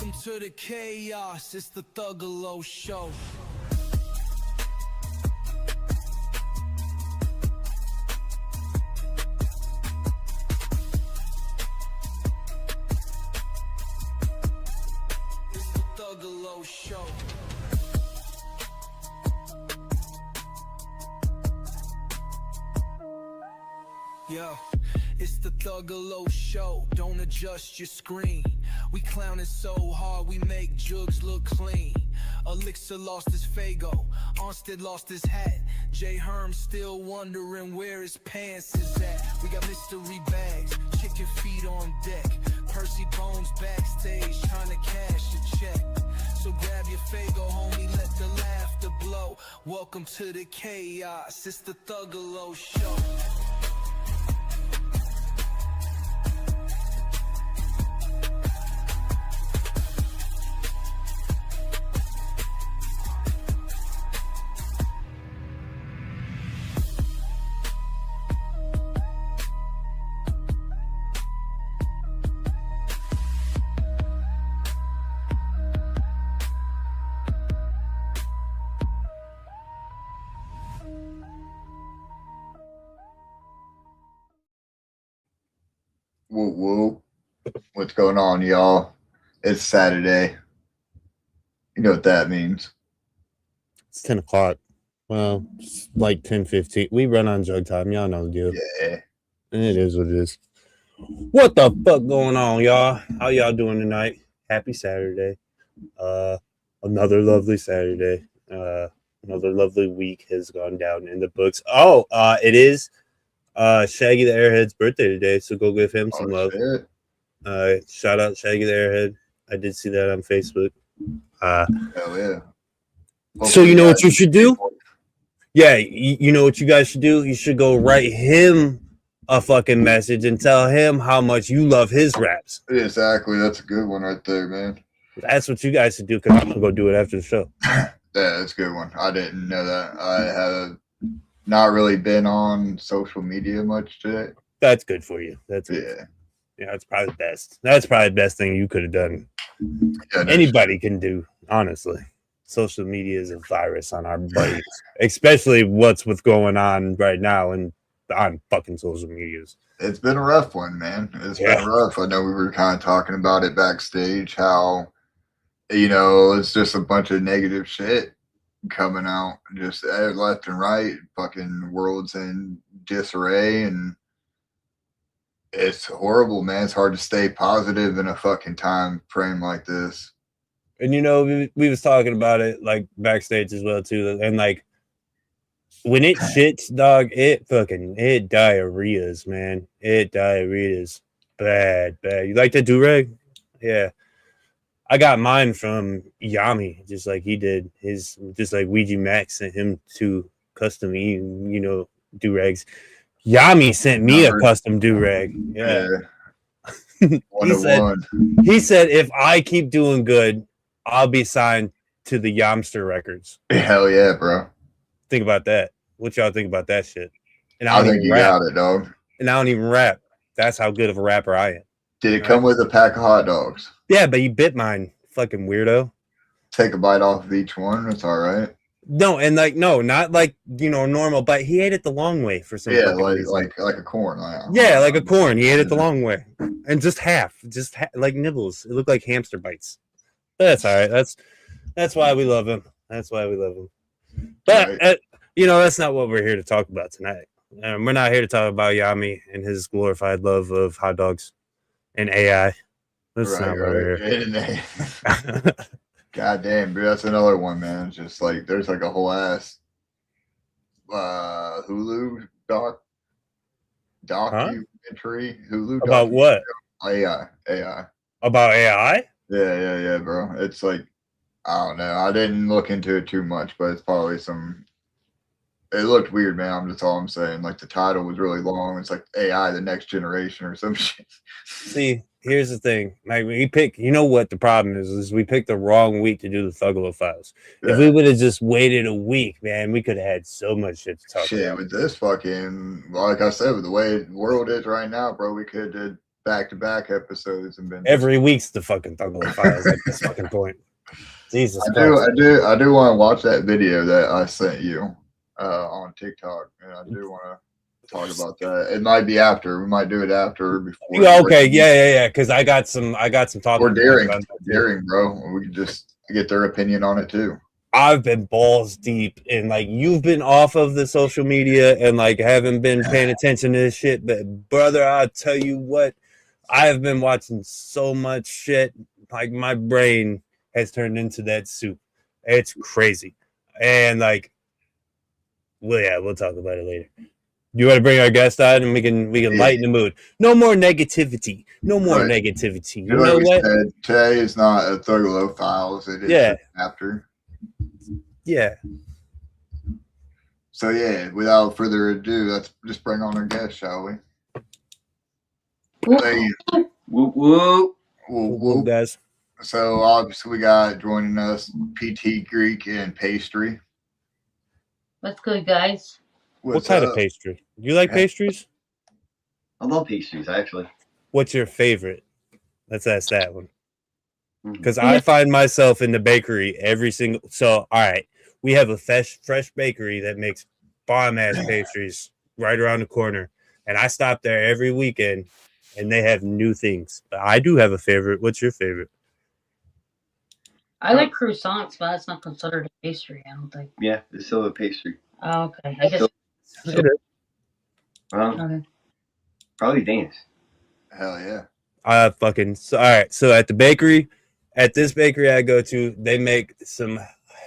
Welcome to the chaos, it's the Thugalo Show. It's the Thugalo Show. Yeah, it's the Thugalo Show. Don't adjust your screen. We clowning so hard, we make jugs look clean. Elixir lost his Fago, Armstead lost his hat. J. Herm still wondering where his pants is at. We got mystery bags, chicken feet on deck. Percy Bones backstage trying to cash a check. So grab your Fago, homie, let the laughter blow. Welcome to the chaos, it's the Thugalo Show. Woo woo. What's going on, y'all? It's Saturday. You know what that means. It's 10 o'clock. Well, it's like 10:15. We run on jug time. Y'all know the deal. Yeah. And it is what it is. What the fuck going on, y'all? How y'all doing tonight? Happy Saturday. Another lovely Saturday. Another lovely week has gone down in the books. Oh, it is Shaggy the Airhead's birthday today, so go give him some love. Shit. Shout out Shaggy the Airhead. I did see that on Facebook. Hell yeah. So you know what you should do? Yeah, you know what you guys should do? You should go write him a fucking message and tell him how much you love his raps. Exactly. That's a good one right there, man. That's what you guys should do, because I'm going to go do it after the show. Yeah, that's a good one. I didn't know that. I have not really been on social media much today. That's good for you. That's good. Yeah, that's probably the best. That's probably the best thing you could have done. Yeah, Anybody can do, honestly. Social media is a virus on our brains, especially what's going on right now and on fucking social medias. It's been a rough one, man. It's been rough. I know we were kind of talking about it backstage, how, you know, it's just a bunch of negative shit coming out just left and right. Fucking world's in disarray, and it's horrible, man. It's hard to stay positive in a fucking time frame like this. And you know, we was talking about it like backstage as well too, and like when it shits, dog, it diarrheas, man. It diarrheas bad. You like the do-rag? Yeah. I got mine from Yami, just like he did his, just like Ouija Max sent him to custom, you know, do-rags. Yami sent me a custom do-rag. Yeah. He said if I keep doing good, I'll be signed to the Yamster Records. Hell yeah, bro. Think about that. What y'all think about that shit? And I think you got it, dog. And I don't even rap. That's how good of a rapper I am. Did it come with a pack of hot dogs? Yeah, but you bit mine, fucking weirdo. Take a bite off of each one. That's all right. No, and like not like, you know, normal, but he ate it the long way for some reason. like a corn. Yeah, like a corn. He ate it the long way, and just half, like nibbles. It looked like hamster bites. That's all right. That's why we love him. That's why we love him. But right. You know, that's not what we're here to talk about tonight. We're not here to talk about Yami and his glorified love of hot dogs and AI. That's not what we're here. God damn, dude, that's another one, man. It's just like there's like a whole ass Hulu documentary. Hulu about what? AI. About AI? Yeah, bro. It's like, I don't know. I didn't look into it too much, but it's probably it looked weird, man. That's all I'm saying. Like the title was really long. It's like AI, the next generation or some shit. See, here's the thing. Like you know what the problem is we picked the wrong week to do the Thugalo Files. Yeah. If we would have just waited a week, man, we could have had so much shit to talk about. With this fucking, like I said, with the way the world is right now, bro, we could have did back-to-back episodes and been Every week's the fucking Thugalo Files at this fucking point. Jesus Christ. I do want to watch that video that I sent you on TikTok, and I do want to talk about that. It might be after. We might do it after before. Yeah, okay, yeah. Because I got some talking. Or Daring, bro. We can just get their opinion on it too. I've been balls deep in like you've been off of the social media and like haven't been paying attention to this shit. But brother, I'll tell you what, I have been watching so much shit. Like my brain has turned into that soup. It's crazy. And like, well, yeah, we'll talk about it later. You want to bring our guest on and we can lighten the mood. No more negativity. No more negativity. You know what? Today is not a Thugalo Files. It is after. Yeah. So yeah, without further ado, let's just bring on our guest, shall we? Whoop whoop. Whoop, guys. So obviously we got joining us PT Greek and Pastry. What's good, guys? What kind of pastry? You like pastries? I love pastries, actually. What's your favorite? Let's ask that one. Because I find myself in the bakery every single. So, all right, we have a fresh bakery that makes bomb ass pastries right around the corner, and I stop there every weekend, and they have new things. But I do have a favorite. What's your favorite? I like croissants, but that's not considered a pastry, I don't think. Yeah, it's still a pastry. Oh, okay. I guess. Okay. Probably Danish. Hell yeah. All right. So at this bakery I go to, they make some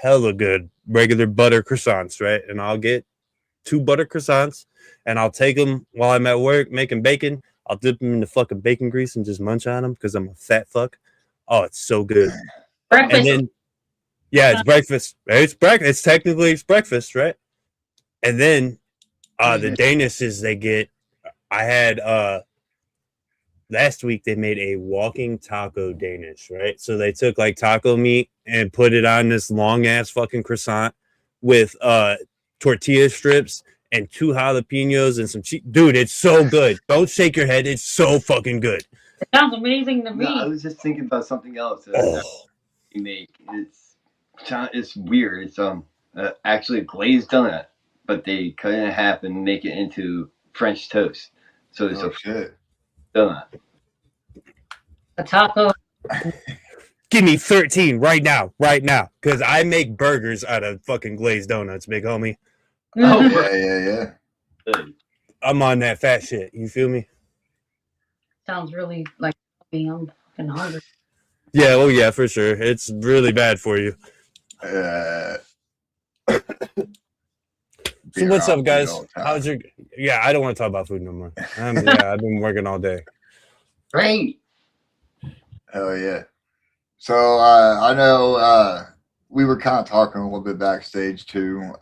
hella good regular butter croissants, right? And I'll get 2 butter croissants, and I'll take them while I'm at work making bacon. I'll dip them in the fucking bacon grease and just munch on them because I'm a fat fuck. Oh, it's so good. Breakfast. And then, yeah, it's breakfast. It's breakfast, right? And then the Danishes they get. I had last week they made a walking taco Danish, right? So they took like taco meat and put it on this long ass fucking croissant with tortilla strips and 2 jalapenos and some cheese. Dude, it's so good. Don't shake your head. It's so fucking good. It sounds amazing to me. No, I was just thinking about something else that we make. It's weird. It's actually a glazed donut, but they cut it in half and make it into French toast. So it's shit. Donut. A taco. Give me 13 right now, because I make burgers out of fucking glazed donuts, big homie. Oh, yeah. I'm on that fat shit. You feel me? Sounds really like me. I'm fucking hungry. Yeah, well, yeah, for sure. It's really bad for you. So what's up, guys? How's your? Yeah, I don't want to talk about food no more. I've been working all day. Great. Hell yeah. So I know we were kind of talking a little bit backstage too.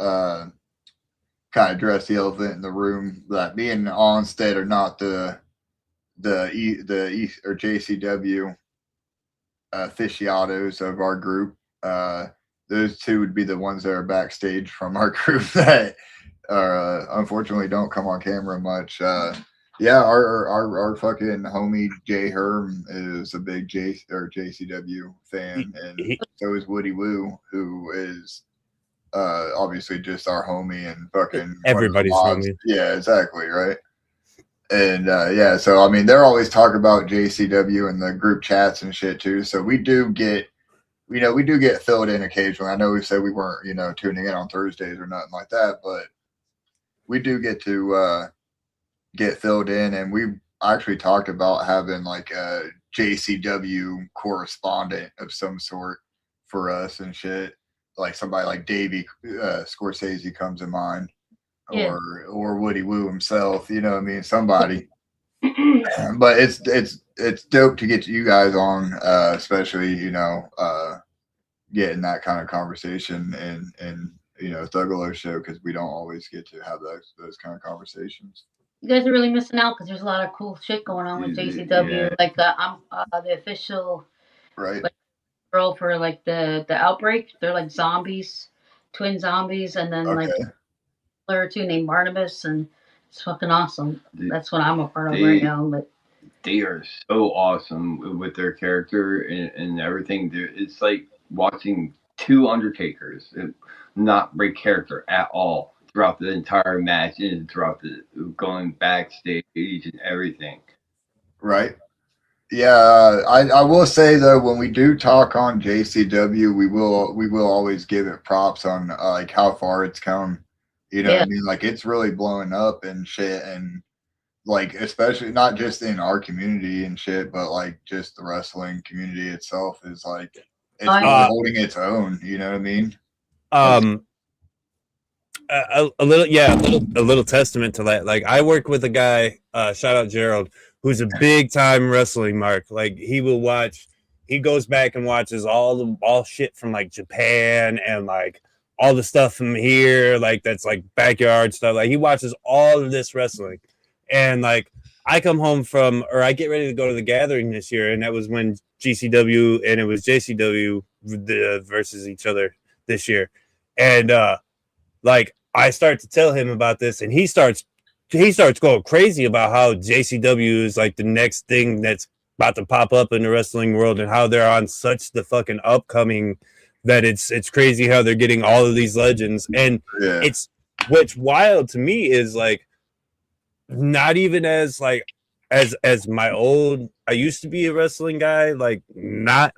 Kind of address the elephant in the room that me and Onstead are not the East or JCW aficionados of our group. Those 2 would be the ones that are backstage from our group that unfortunately don't come on camera much. Yeah, our fucking homie Jay Herm is a big JCW fan, and so is Woody Woo, who is obviously just our homie and fucking everybody's homie. Yeah, exactly, right. And yeah, so I mean, they're always talking about JCW in the group chats and shit too. So we do get filled in occasionally. I know we said we weren't, tuning in on Thursdays or nothing like that, but we do get to get filled in, and we actually talked about having like a JCW correspondent of some sort for us and shit. Like somebody like Davey Scorsese comes to mind, or Woody Woo himself. You know what I mean? Somebody. But it's dope to get you guys on, especially getting that kind of conversation and Thugalo show, because we don't always get to have those kind of conversations. You guys are really missing out because there's a lot of cool shit going on with JCW. Yeah. Like I'm the official girl for like the Outbreak. They're like zombies, twin zombies, and then like a player 2 named Barnabas, and it's fucking awesome. That's what I'm a part of right now. But they are so awesome with their character and everything. It's like watching two Undertakers, not break character at all throughout the entire match and throughout the going backstage and everything. Right. Yeah, I will say though, when we do talk on JCW, we will always give it props on like how far it's come. You know what I mean? Like it's really blowing up and shit, and like especially not just in our community and shit, but like just the wrestling community itself is like it's really holding its own. You know what I mean? A little testament to that. Like I work with a guy, shout out Gerald, who's a big time wrestling mark. Like he goes back and watches all shit from like Japan and like all the stuff from here, like that's like backyard stuff. Like he watches all of this wrestling. And like I come home I get ready to go to the gathering this year, and that was when GCW and it was JCW versus each other this year. And like I start to tell him about this, and he starts going crazy about how JCW is like the next thing that's about to pop up in the wrestling world, and how they're on such the fucking upcoming that it's crazy how they're getting all of these legends. And it's what's wild to me is like not even as like as my old I used to be a wrestling guy, like not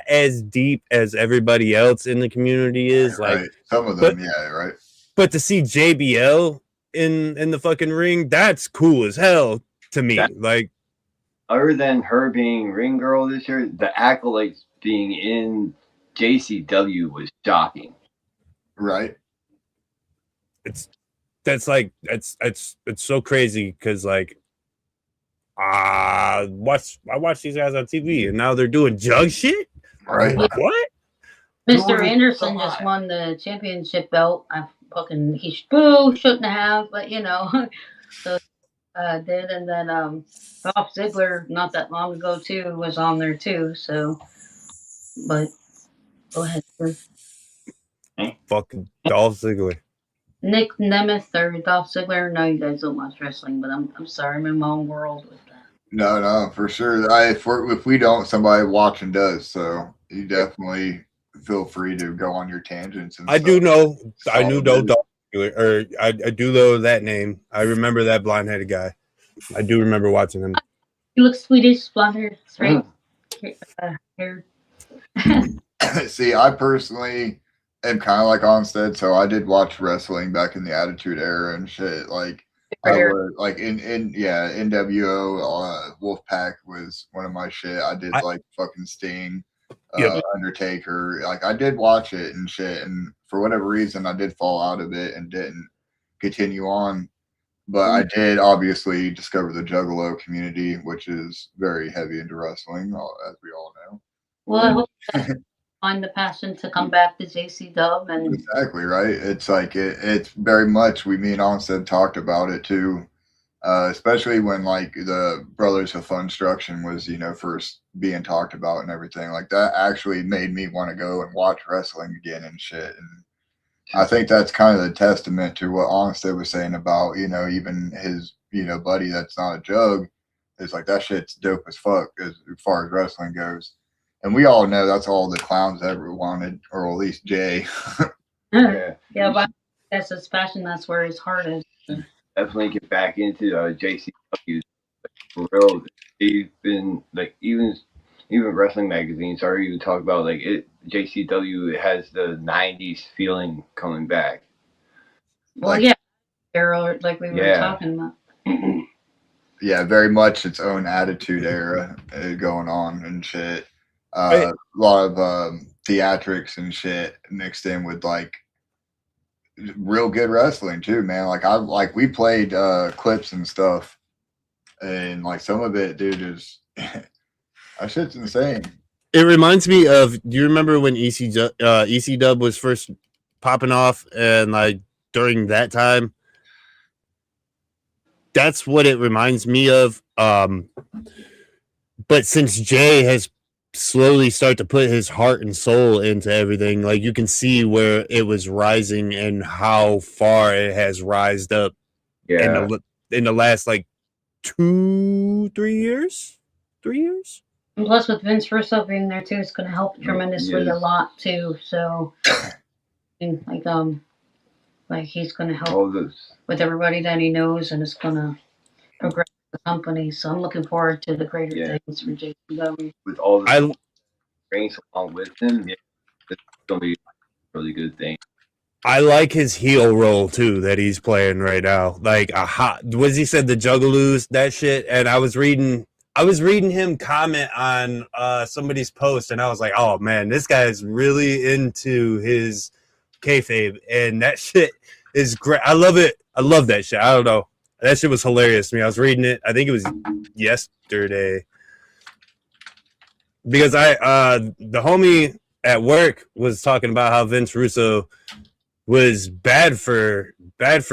as deep as everybody else in the community is. Like some of them, right. But to see JBL in the fucking ring, that's cool as hell to me. Like other than her being ring girl this year, the accolades being in JCW was shocking. Right. It's so crazy because like I watch these guys on TV and now they're doing jug shit. Right. What? Mr. Anderson just won the championship belt. He shouldn't have, but you know, so did. And then Dolph Ziggler not that long ago too was on there too. So, but go ahead. Fucking Dolph Ziggler. Nick Nemeth or Dolph Ziggler. No, you guys don't watch wrestling, but I'm sorry, I'm in my own world with that. No, for sure. If we don't, somebody watching does. So you definitely feel free to go on your tangents. And I knew Dolph Ziggler, or I do know that name. I remember that blonde-headed guy. I do remember watching him. He looks Swedish, blonde hair, straight hair. See, I personally am kind of like Onstead, so I did watch wrestling back in the Attitude Era and shit. Like I would, like in NWO, Wolfpack was one of my shit. I did like fucking Sting, Undertaker. Like I did watch it and shit, and for whatever reason, I did fall out of it and didn't continue on. But I did obviously discover the Juggalo community, which is very heavy into wrestling, as we all know. Well, I hope find the passion to come back to JC Dub and exactly right. It's like it's very much. Me and Onstead talked about it too, especially when like the Brothers of Funstruction was first being talked about and everything. Like that actually made me want to go and watch wrestling again and shit. And I think that's kind of the testament to what Onstead was saying about even his buddy that's not a jug. It's like that shit's dope as fuck as far as wrestling goes. And we all know that's all the clowns ever wanted, or at least Jay. yeah, but that's his passion. That's where his heart is. Definitely get back into JCW. For real, they've been like even wrestling magazines are even talking about like JCW has the '90s feeling coming back. Well, like we were talking about. Yeah, very much its own Attitude Era going on and shit. A lot of theatrics and shit mixed in with like real good wrestling too, man. Like we played clips and stuff, and like some of it, dude, is that shit's insane. It reminds me of. Do you remember when EC Dub was first popping off, and like during that time? That's what it reminds me of. But since Jay has slowly start to put his heart and soul into everything, like you can see where it was rising and how far it has rised up in the last like 2-3 years. 3 years. And plus, with Vince Russo being there too, it's going to help tremendously a lot too. So, like he's going to help with everybody that he knows, and it's going to progress the company. So I'm looking forward to the greater things for JCW. With all the rings along with him, it's going to be a really good thing. I like his heel role too that he's playing right now. Like was he said the Juggalos, that shit, and I was reading him comment on somebody's post, and I was like, oh man, this guy's really into his kayfabe, and that shit is great. I love it. I love that shit. I don't know. That shit was hilarious to me. I was reading it. I think it was yesterday. Because the homie at work was talking about how Vince Russo was bad for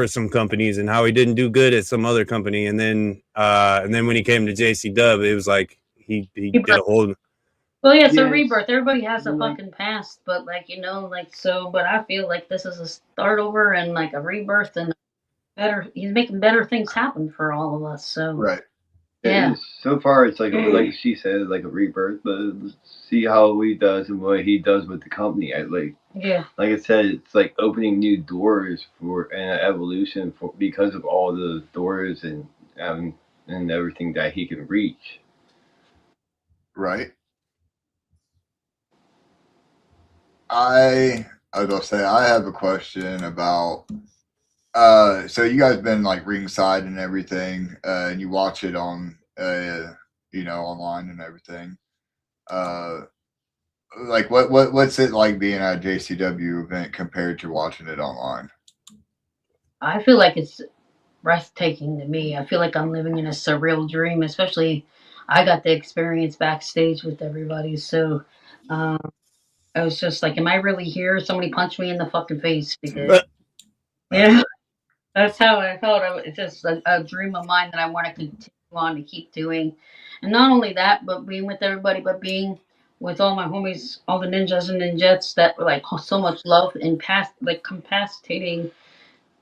some companies and how he didn't do good at some other company, and then when he came to JC Dub, it was like he did a whole. Well, yeah, so rebirth. Everybody has a fucking past, but but I feel like this is a start over and like a rebirth and he's making better things happen for all of us. So right. Yeah. So far, it's like she said, like a rebirth. But let's see how he does and what he does with the company. Like I said, it's like opening new doors for an evolution because of all the doors and everything that he can reach. Right. I was gonna say I have a question about. So you guys been like ringside and everything, and you watch it on, online and everything. Like what's it like being at a JCW event compared to watching it online? I feel like it's breathtaking to me. I feel like I'm living in a surreal dream, especially I got the experience backstage with everybody. So, I was just like, am I really here? Somebody punched me in the fucking face because, that's how I felt. It's just a dream of mine that I want to continue on to keep doing. And not only that, but being with everybody, but being with all my homies, all the ninjas and ninjettes that were like so much love and capacitating,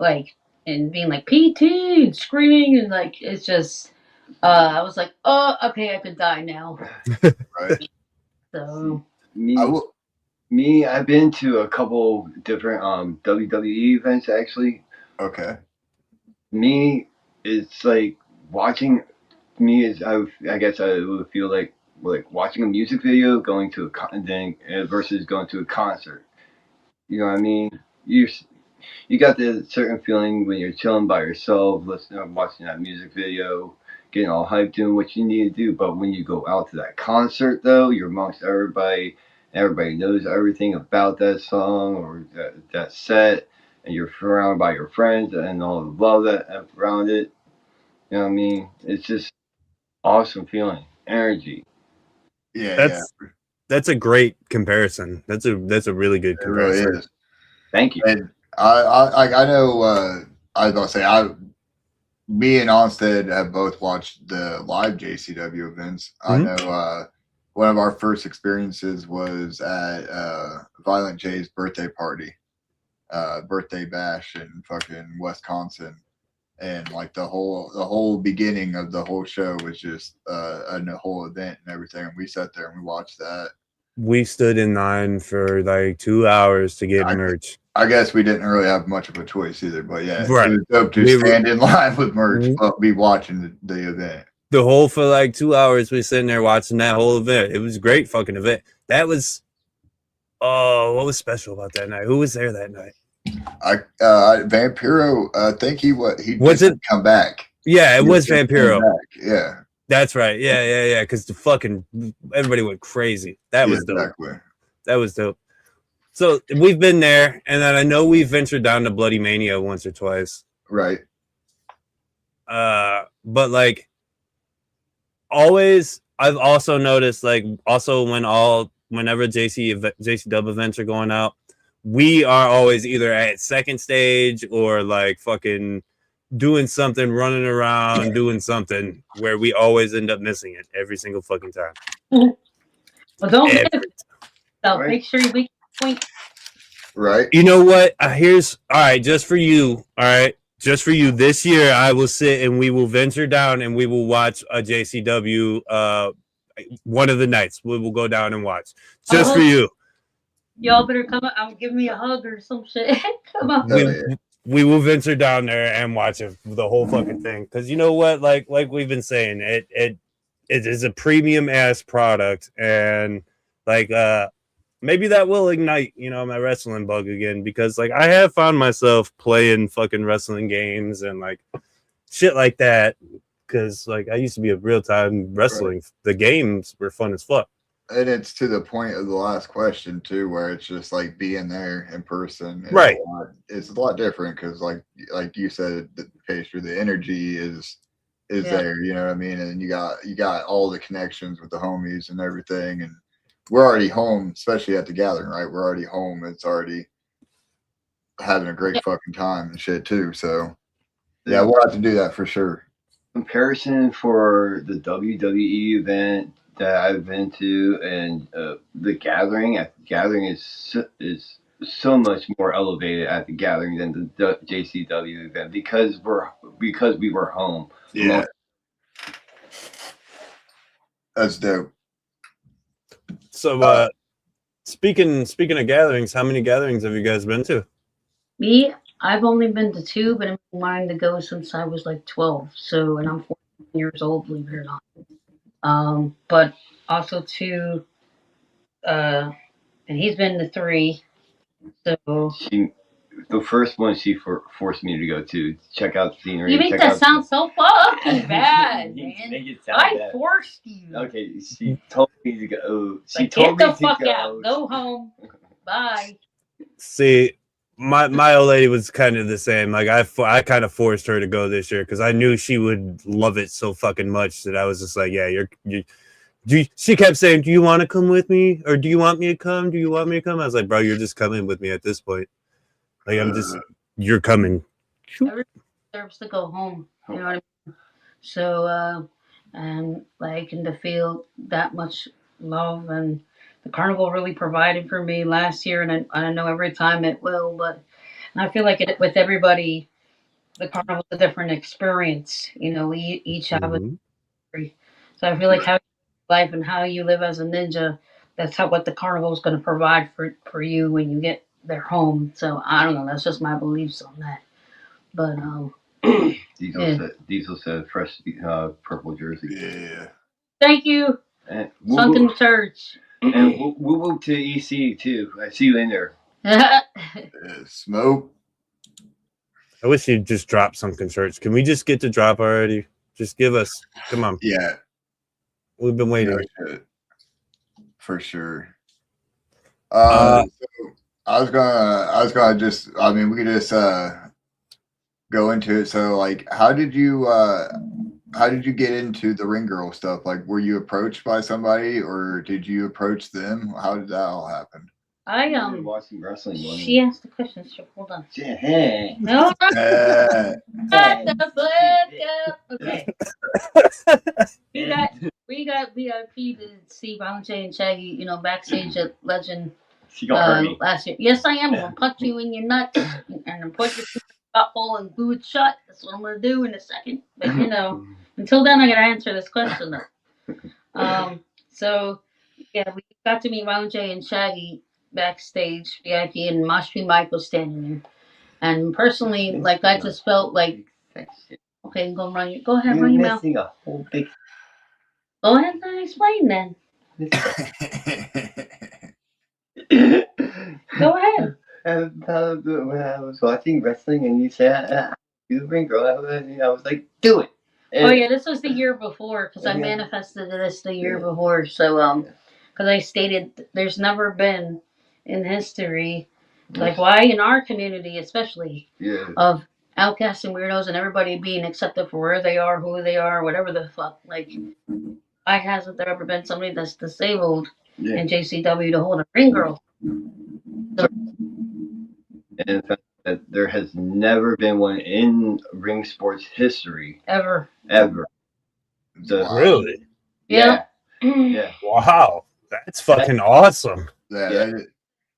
and being like PT and screaming and it's just, I was like, oh, okay, I could die now. Right. So I've been to a couple different WWE events actually. Okay. It's like watching. I guess I would feel like watching a music video, going to versus going to a concert. You know what I mean? You got the certain feeling when you're chilling by yourself, watching that music video, getting all hyped, doing what you need to do. But when you go out to that concert, though, you're amongst everybody. Everybody knows everything about that song or that set, and you're surrounded by your friends and all the love that around it. You know what I mean? It's just awesome feeling, energy. Yeah, that's a great comparison. That's a really good comparison. It really is. Thank you. And I know. I was gonna say me and Onstead have both watched the live JCW events. Mm-hmm. I know one of our first experiences was at Violent J's birthday party, birthday bash in fucking Wisconsin, and like the whole beginning of the whole show was just a whole event and everything. And we sat there and we watched that. We stood in line for like 2 hours to get merch. I guess we didn't really have much of a choice either, but yeah, right. It was dope to stand in line with merch, but be watching the event. The whole for like 2 hours, we sitting there watching that whole event. It was a great fucking event. That was, what was special about that night? Who was there that night? Vampiro. I think he didn't come back. Yeah, it was Vampiro. Yeah. That's right. Yeah. Because the fucking everybody went crazy. That was dope. Exactly. That was dope. So we've been there, and then I know we've ventured down to Bloody Mania once or twice. Right. But like always, I've also noticed whenever JC Dub events are going out, we are always either at second stage or like fucking doing something, running around, doing something where we always end up missing it every single fucking time. Well, don't miss it. So make sure you make a point. Right. You know what? Here's all right, just for you. All right, just for you this year, I will sit and we will venture down and we will watch a JCW. One of the nights we will go down and watch just for you. Y'all better come up. Give me a hug or some shit. Come on. We will venture down there and watch the whole fucking thing. Because you know what? Like we've been saying, it is a premium ass product, and like maybe that will ignite, my wrestling bug again, because like I have found myself playing fucking wrestling games and like shit like that. Because like I used to be a real time wrestling. Right. The games were fun as fuck. And it's to the point of the last question too, where it's just like being there in person. Right. It's a lot different because like you said, the pastry, the energy is there. You know what I mean? And you got all the connections with the homies and everything. And we're already home, especially at the gathering, right? We're already home. It's already having a great fucking time and shit too. So yeah, we'll have to do that for sure. Comparison for the WWE event that I've been to and the gathering is so much more elevated at the gathering than the JCW event because we were home. Yeah, that's dope. So speaking of gatherings, how many gatherings have you guys been to? Me, I've only been to 2, but I've been wanting to go since I was like 12. So, and I'm 14 years old, believe it or not. But also 2, and he's been to 3. So the first one she forced me to go to check out the scenery. You make that sound so fucking bad, man. I forced you. Okay, she told me to go. She told me to go. Get the fuck out. Go home. Bye. See, my old lady was kind of the same. Like I kind of forced her to go this year because I knew she would love it so fucking much that I was just like, yeah, she kept saying, do you want to come with me? Or do you want me to come? Do you want me to come? I was like, bro, you're just coming with me at this point. Like, you're coming. Everyone deserves to go home. You know what I mean? So, and like, and to feel that much love, and the carnival really provided for me last year, and I know every time it will, but I feel like with everybody, the carnival's a different experience. We each have a story. So I feel like how you live life and how you live as a ninja, that's what the carnival is going to provide for you when you get their home. So I don't know. That's just my beliefs on that. But Diesel said fresh purple jersey. Yeah. Thank you. Sunken Church. And we'll move to EC too. I see you in there. Smoke. I wish you'd just drop Sunken Church. Can we just get the drop already? Just give us. Come on. Yeah. We've been waiting. For sure. So I was gonna just, I mean, we could just go into it. So like, how did you get into the ring girl stuff? Like, were you approached by somebody or did you approach them? How did that all happen? I watching wrestling. She asked the question. So hold on. Hey. No. Okay. We got VIP to see Valentine and Shaggy, backstage at Legend last year. Yes, I am. I'm gonna punch you in your nuts and put your butthole and glue it shut. That's what I'm gonna do in a second. But until then, I gotta answer this question though. So yeah, we got to meet Valentine and Shaggy backstage VIP, and Mashpee Mike was standing there. And personally, like I just felt like, okay, go ahead, run your mouth. A whole big... Go ahead and explain then. Go ahead. When I was watching wrestling and you said, "Do the ring girl," I was like, "Do it." And, yeah, this was the year before because I manifested this the year before. So, because I stated there's never been in history, like why in our community especially, of outcasts and weirdos and everybody being accepted for where they are, who they are, whatever the fuck. Like, why hasn't there ever been somebody that's disabled in JCW to hold a ring girl? So, and in fact, that there has never been one in ring sports history. Ever. Really? Yeah. Wow. That's fucking awesome. That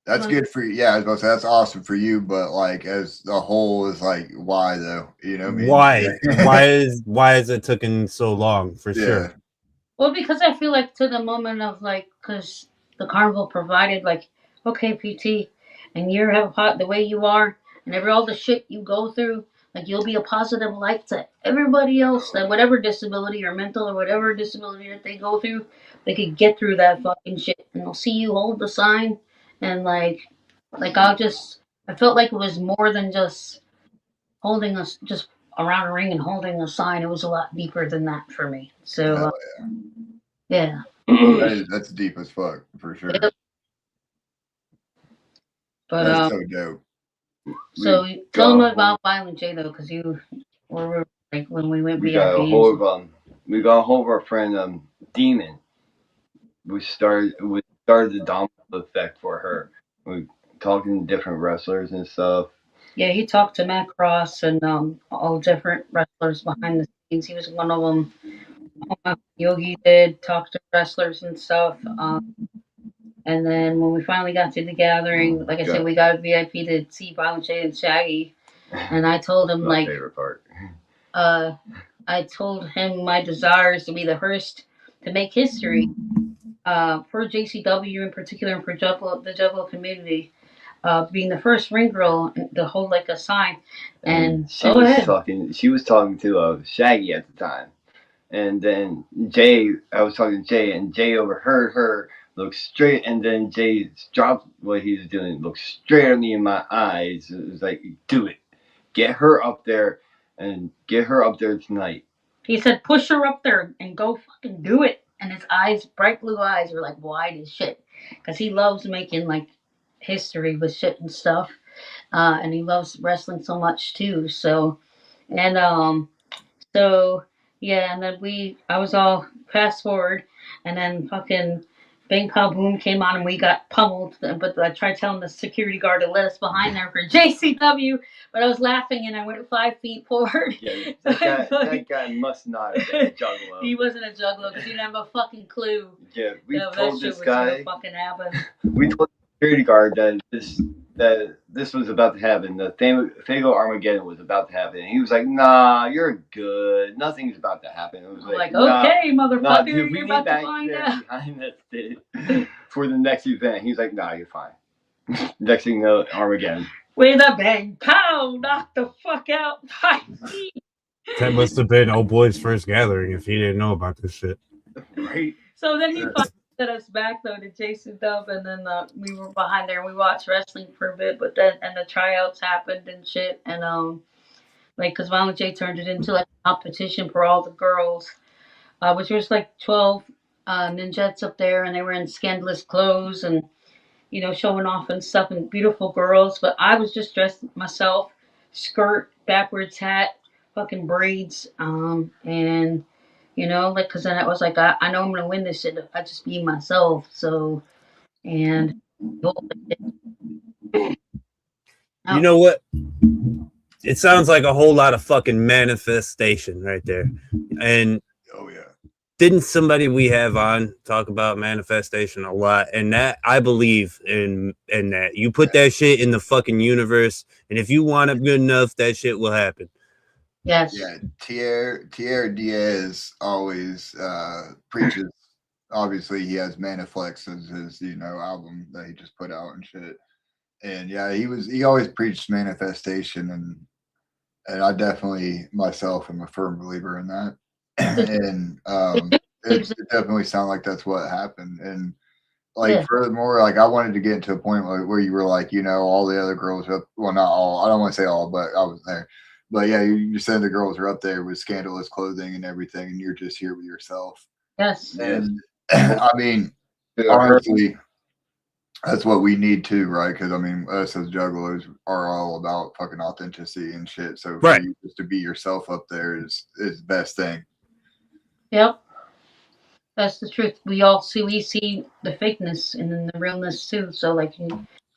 That's good for you. Yeah, I was about to say that's awesome for you, but like as the whole is like, why though? You know what I mean? Why is it taking so long for sure? Well, because I feel like to the moment of like, because the carnival provided like, okay, PT, and you have the way you are, and all the shit you go through, like you'll be a positive light to everybody else that whatever disability or mental or whatever disability that they go through, they could get through that fucking shit, and they'll see you hold the sign, and like I felt like it was more than just holding us just around a ring and holding a sign. It was a lot deeper than that for me. So. Yeah. That's deep as fuck for sure. Yep. But that's so dope. So tell them about Violent J though, because you were like when we went. We got a hold of our friend Demon. We started the domino effect for her. We talking to different wrestlers and stuff. Yeah, he talked to Matt Cross and all different wrestlers behind the scenes. He was one of them. Yogi did talk to wrestlers and stuff. And then when we finally got to the gathering, like I said, we got a VIP to see Violent J and Shaggy. And I told him my favorite part. I told him my desires to be the first to make history for JCW in particular and for the Juggalo community. Being the first ring girl to hold like a sign. And she was talking to Shaggy at the time. And then I was talking to Jay, and Jay overheard her, looked straight, and then Jay dropped what he was doing, looked straight at me in my eyes. It was like, do it. Get her up there, and get her up there tonight. He said, push her up there and go fucking do it. And his eyes, bright blue eyes, were like wide as shit. Because he loves making like history with shit and stuff. And he loves wrestling so much too. So, and yeah, and then I was all fast forward, and then fucking Bang Pow Boom came on, and we got pummeled. But I tried telling the security guard to let us behind there for JCW, but I was laughing, and I went 5 feet forward. Yeah, that guy must not have been a juggalo. He wasn't a juggalo because he didn't have a fucking clue. Yeah, we told this guy. Fucking happen. We told the security guard that this was about to happen. The Fago Armageddon was about to happen. And he was like, nah, you're good. Nothing's about to happen. It was like okay, motherfucker, dude, you're about to find out. Behind that for the next event. He's like, nah, you're fine. Next thing you know, Armageddon. With a bang, pow, knock the fuck out 5 feet. That must have been old boy's first gathering if he didn't know about this shit. Right. So then he set us back though to Jason Dub, and then we were behind there and we watched wrestling for a bit, but then the tryouts happened and shit, and like because Violent J turned it into like a competition for all the girls, which was like 12 ninjettes up there, and they were in scandalous clothes and showing off and stuff, and beautiful girls. But I was just dressed myself, skirt, backwards hat, fucking braids, and. Like, because then I was like, I know I'm going to win this shit if I just be myself. So, and. You know what? It sounds like a whole lot of fucking manifestation right there. And. Oh, yeah. Didn't somebody we have on talk about manifestation a lot? And that I believe in that. You put that shit in the fucking universe, and if you want it good enough, that shit will happen. Yes. Yeah, Tierra Diaz always preaches. Obviously, he has Maniflex as his album that he just put out and shit. And yeah, he always preached manifestation, and I definitely myself am a firm believer in that. And it definitely sounds like that's what happened. And like furthermore, like I wanted to get to a point where you were like, all the other girls up. Well, not all. I don't want to say all, but I was there. But yeah, you said the girls are up there with scandalous clothing and everything, and you're just here with yourself. Yes. And I mean, honestly, that's what we need too, right? Because I mean, us as juggalos are all about fucking authenticity and shit. So for you just to be yourself up there is the best thing. Yep. That's the truth. We see the fakeness and then the realness too. So like,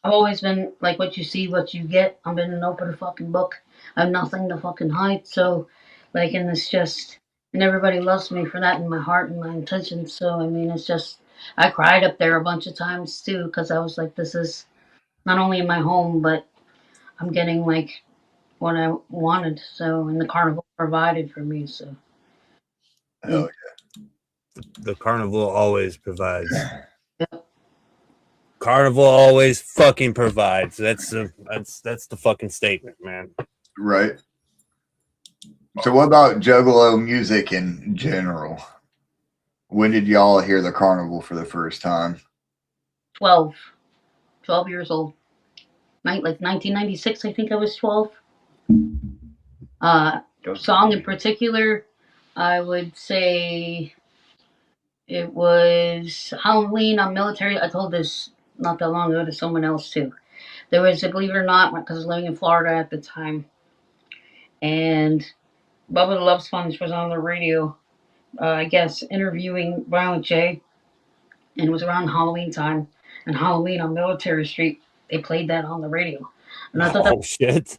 I've always been like, what you see, what you get. I've been an open fucking book. I have nothing to fucking hide. So, like, and it's just, and everybody loves me for that in my heart and my intentions. So, I mean, it's just, I cried up there a bunch of times too, because I was like, this is not only in my home, but I'm getting like what I wanted. So, and the carnival provided for me. So, Hell The carnival always provides. yep. Carnival always fucking provides. That's the fucking statement, man. right. So what about Juggalo music in general? When did y'all hear the carnival for the first time? 12 years old. Like 1996, I think I was 12. Song in particular, I would say it was Halloween on Military. I told this not that long ago to someone else too. There was, believe it or not, because I was living in Florida at the time, and Bubba the Love Sponge was on the radio, I guess, interviewing Violent J, and it was around Halloween time. And Halloween on Military Street, they played that on the radio. And I thought that shit.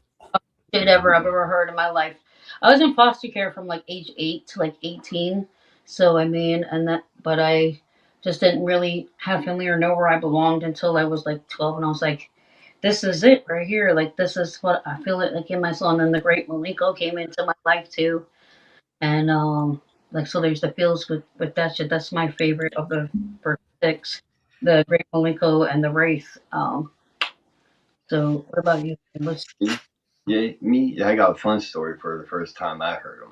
shit I've ever heard in my life. I was in foster care from like age 8 to like 18. So I mean, but I just didn't really have family or know where I belonged until I was like 12, and I was like, this is it right here. Like this is what I feel it like in my soul. And then the Great Malenko came into my life too, and like so there's the feels with that shit. That's my favorite of the first 6, the Great Malenko and the Wraith. So what about you? Yeah, me. I got a fun story for the first time I heard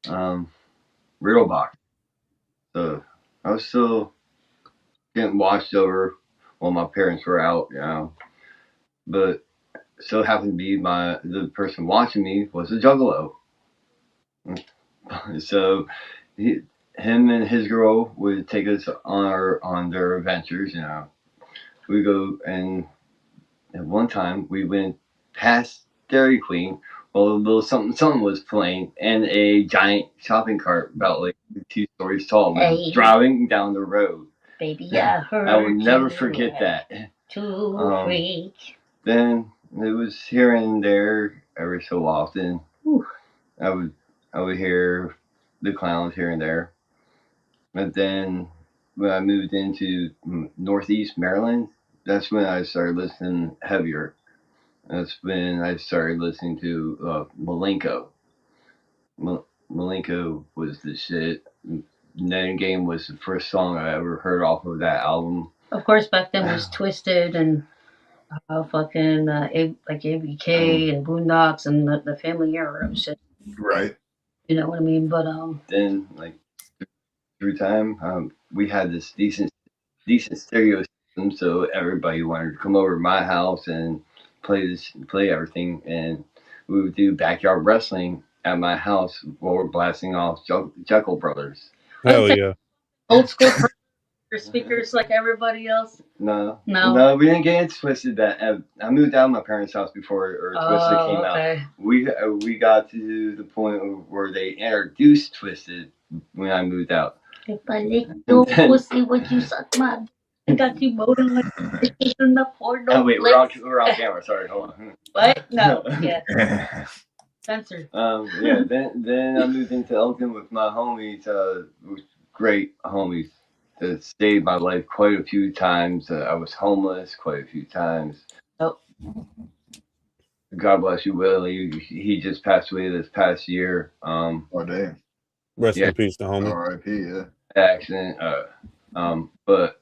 them. Riddlebox. So I was still getting watched over while my parents were out, but so happened to be the person watching me was a juggalo. So him and his girl would take us on their adventures. We go, and at one time we went past Dairy Queen while a little something was playing, and a giant shopping cart about like 2 stories tall was driving down the road. Baby, I heard I will never forget that. Then it was here and there every so often. Whew. I would hear the clowns here and there. But then when I moved into Northeast Maryland, that's when I started listening heavier. That's when I started listening to Malenko. Malenko was the shit. Netting Game was the first song I ever heard off of that album. Of course, back then was Twisted and fucking like ABK and Boondocks and the Family Era and shit. Right. You know what I mean? But then like through time, we had this decent stereo system, so everybody wanted to come over to my house and play everything, and we would do backyard wrestling at my house while we're blasting off Jekyll Brothers. Hell yeah. Old school speakers like everybody else. No, No, we didn't get it twisted. That I moved out of my parents' house before Twisted came out. We got to the point where they introduced Twisted when I moved out. If I lick your pussy, would you suck my? I got you moaning like in the porno. Oh wait, we're on camera. Sorry, hold on. What? No, yeah. Censor. Yeah. Then I moved into Elton with my homies. Great homies that saved my life quite a few times. I was homeless quite a few times. Oh. God bless you, Willie. He just passed away this past year. Oh damn. Rest in peace to homie. R.I.P. Yeah. Accident. But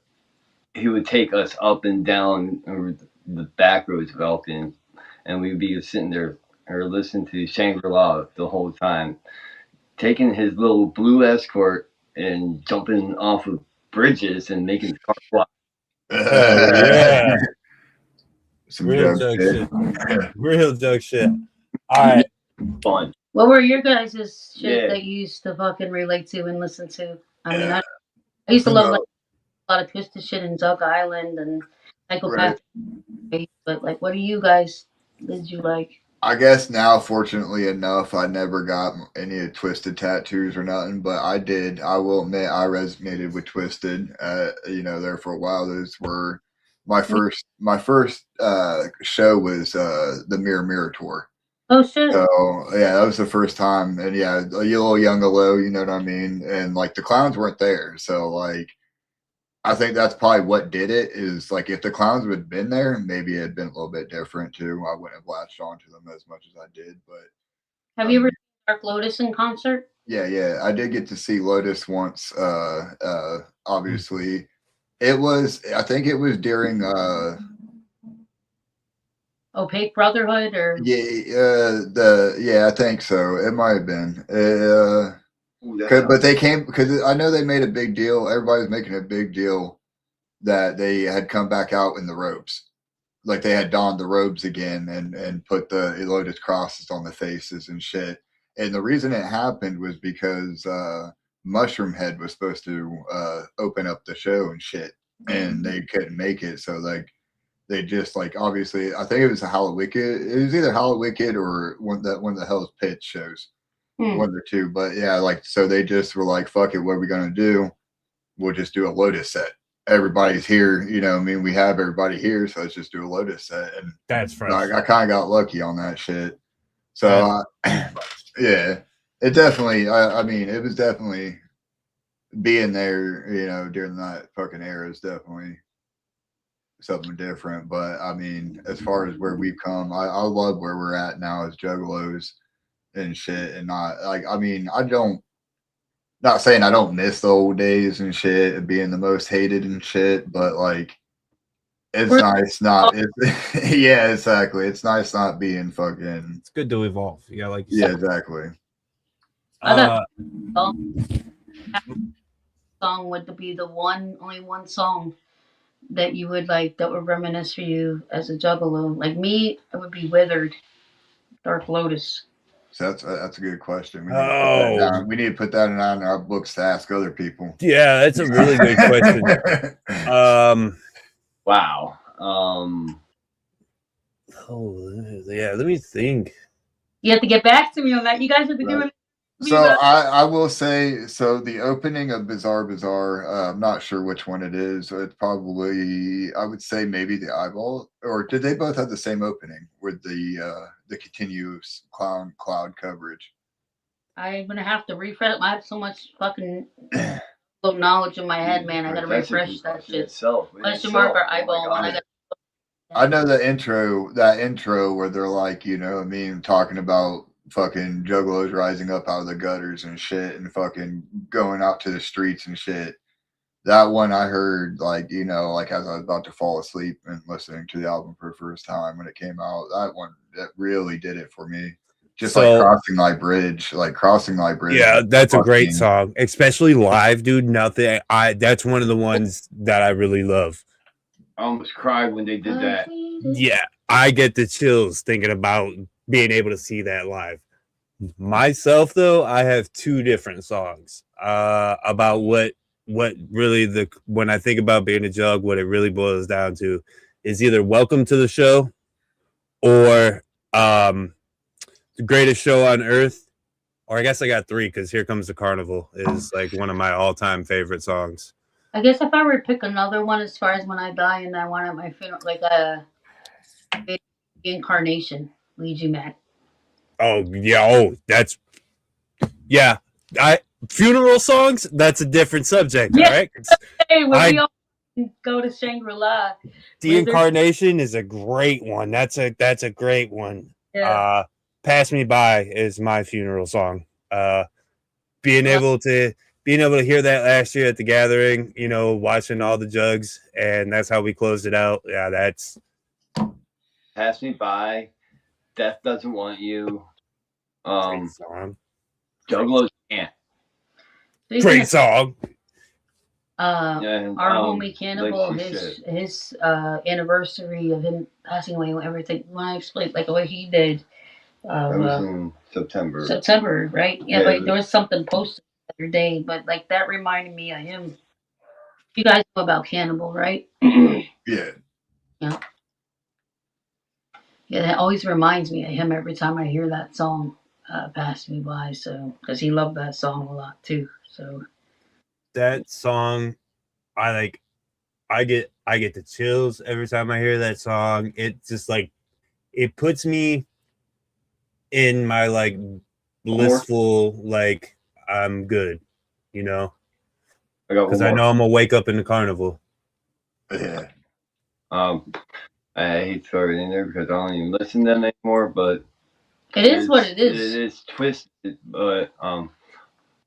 he would take us up and down the back roads of Elton, and we'd be sitting there or listening to Shangri-La the whole time, taking his little blue Escort and jumping off of bridges and making the car fly. Yeah. Some Real dope shit. Real dope shit. All right. Fun. What were your guys' shit that you used to fucking relate to and listen to? I mean, I used to love like a lot of Twisted shit in Duck Island and Psychopath. Right. But like, what do you guys did you like? I guess now, fortunately enough, I never got any Twisted tattoos or nothing, but I did. I will admit, I resonated with Twisted. There for a while. Those were my first show was the Mirror Tour. Oh shit! So yeah, that was the first time, and yeah, a little Young Alo, you know what I mean. And like the clowns weren't there, so like I think that's probably what did it. Is like if the clowns would have been there, maybe it had been a little bit different too. I wouldn't have latched onto them as much as I did. But Have you ever seen Dark Lotus in concert? yeah, I did get to see Lotus once. Obviously, it was. I think it was during. Opaque Brotherhood or I think so. It might have been. Ooh, But they came because I know they made a big deal. Everybody was making a big deal that they had come back out in the robes, like they had donned the robes again and put the Lotus crosses on the faces and shit. And the reason it happened was because Mushroom Head was supposed to open up the show and shit, and they couldn't make it. So like they just like obviously I think it was a Hallowicked. It was either Hallowicked or one of the Hell's Pit shows. One or two, but yeah, like so they just were like, "Fuck it, what are we gonna do? We'll just do a Lotus set. Everybody's here, you know. I mean, we have everybody here, so let's just do a Lotus set." And That's fresh. I kind of got lucky on that shit. So yeah, it definitely. I mean, it was definitely being there, you know, during that fucking era is definitely something different. But I mean, as far as where we've come, I love where we're at now as Juggalos and shit, and not like I mean I don't not saying I don't miss the old days and shit and being the most hated and shit, but like it's nice not yeah, exactly. It's nice not being fucking It's good to evolve. Yeah, like you yeah, said. exactly. Song would be the only one song that you would like that would reminisce for you as a Juggalo? Like me, it would be Withered, Dark Lotus. So that's a good question. We need to put that in our books to ask other people. Yeah, that's a really good question. Wow. Yeah, let me think. You have to get back to me on that. You guys have to do it. So I will say, so the opening of Bizarre Bazaar, I'm not sure which one it is. It's probably, I would say maybe the Eyeball, or did they both have the same opening with the continuous cloud coverage? I'm gonna have to refresh. I have so much fucking knowledge in my head, man. I gotta refresh that shit. Question mark or Eyeball one. I know that intro where they're like, you know, I mean, talking about fucking Juggalos rising up out of the gutters and shit and fucking going out to the streets and shit. That one I heard, like, you know, like as I was about to fall asleep and listening to the album for the first time when it came out. That one, that really did it for me. Just like Crossing My Bridge. Yeah, that's a great song, especially live, dude. That's one of the ones that I really love. I almost cried when they did that. Yeah, I get the chills thinking about being able to see that live. Myself, though, I have two different songs about what really when I think about being a Jug, what it really boils down to is either Welcome to the Show or The Greatest Show on Earth. Or I guess I got three because Here Comes the Carnival is like one of my all-time favorite songs. I guess if I were to pick another one as far as when I die and I want my funeral, like a Incarnation, Ouija Man. Oh yeah, funeral songs, that's a different subject, all right? Hey, we all go to Shangri-La. The Incarnation is a great one. That's a great one. Yeah. Pass Me By is my funeral song. Being able to hear that last year at the gathering, you know, watching all the Jugs, and that's how we closed it out. Yeah, that's Pass Me By, Death Doesn't Want You. great song. Juggalos Can't. Great song. Our homie Cannibal, his anniversary of him passing away and everything. When I explained like what he did, that was in September. September, right? Yeah, like there was something posted the other day, but like that reminded me of him. You guys know about Cannibal, right? Yeah. Yeah. Yeah, that always reminds me of him every time I hear that song, Pass Me By. So, because he loved that song a lot too. So, that song, I get the chills every time I hear that song. It just like it puts me in my like blissful, like I'm good, you know. Because I know I'm gonna wake up in the carnival. Yeah. I hate to throw it in there because I don't even listen to them anymore, but it is what it is. It is twisted, but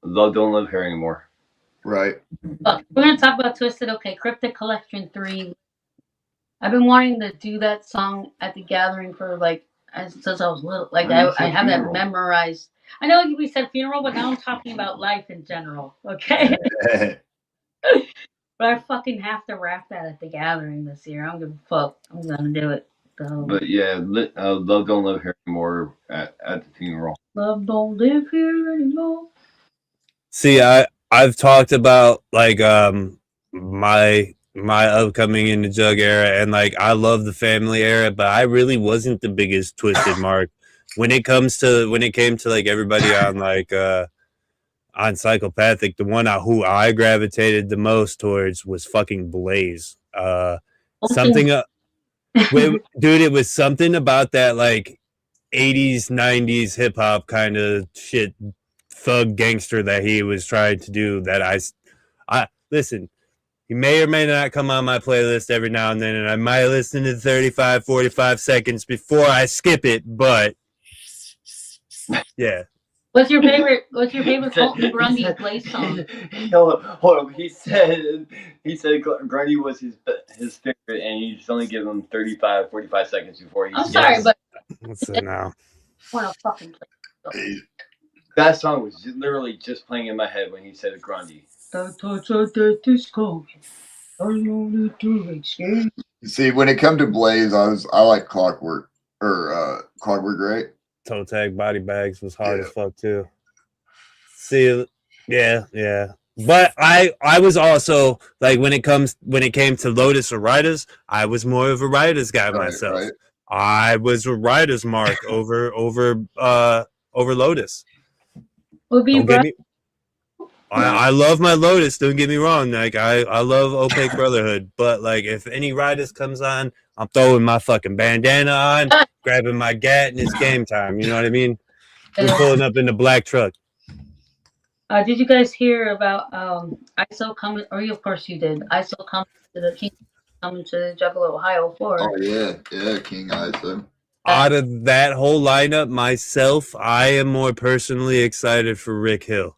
Love Don't Live Here anymore. Right. We're gonna talk about Twisted. Okay, Cryptic Collection 3. I've been wanting to do that song at the gathering for like since I was little. Like I have that memorized. I know we said funeral, but now I'm talking about life in general. Okay. But I fucking have to rap that at the gathering this year. I don't give a fuck. I'm gonna do it. So. But yeah, Love Don't Live Here anymore at the funeral. Love don't live here anymore. See, I've talked about like my upcoming In the Jug era, and like I love the Family era, but I really wasn't the biggest Twisted mark when it came to like everybody on like on Psychopathic. The one who I gravitated the most towards was fucking Blaze. Something dude, it was something about that like 80s 90s hip hop kind of shit, thug gangster that he was trying to do, that I listen, he may or may not come on my playlist every now and then, and I might listen to 35-45 seconds before I skip it, but yeah. What's your favorite Colton Grundy Blaze song? Hold on. He said Grundy was his favorite, and you just only give him 35-45 seconds before he. I'm sorry, but what's it now? Want to fucking play. That song was literally just playing in my head when he said Grundy. See, when it comes to Blaze, I like Clockwork Right? Toe Tag Body Bags was hard as fuck too. See, yeah. But I was also like when it came to Lotus or Riders, I was more of a Riders guy myself. Right. I was a Riders mark over Lotus. I love my Lotus, don't get me wrong. Like I love Opaque Brotherhood, but like if any Riders comes on, I'm throwing my fucking bandana on, grabbing my gat, and it's game time. You know what I mean? We're pulling up in the black truck. Did you guys hear about ISO coming? Or of course you did. ISO coming to the King, coming to the Juggalo Ohio 4. Oh yeah, King ISO. Out of that whole lineup, myself, I am more personally excited for Rick Hill.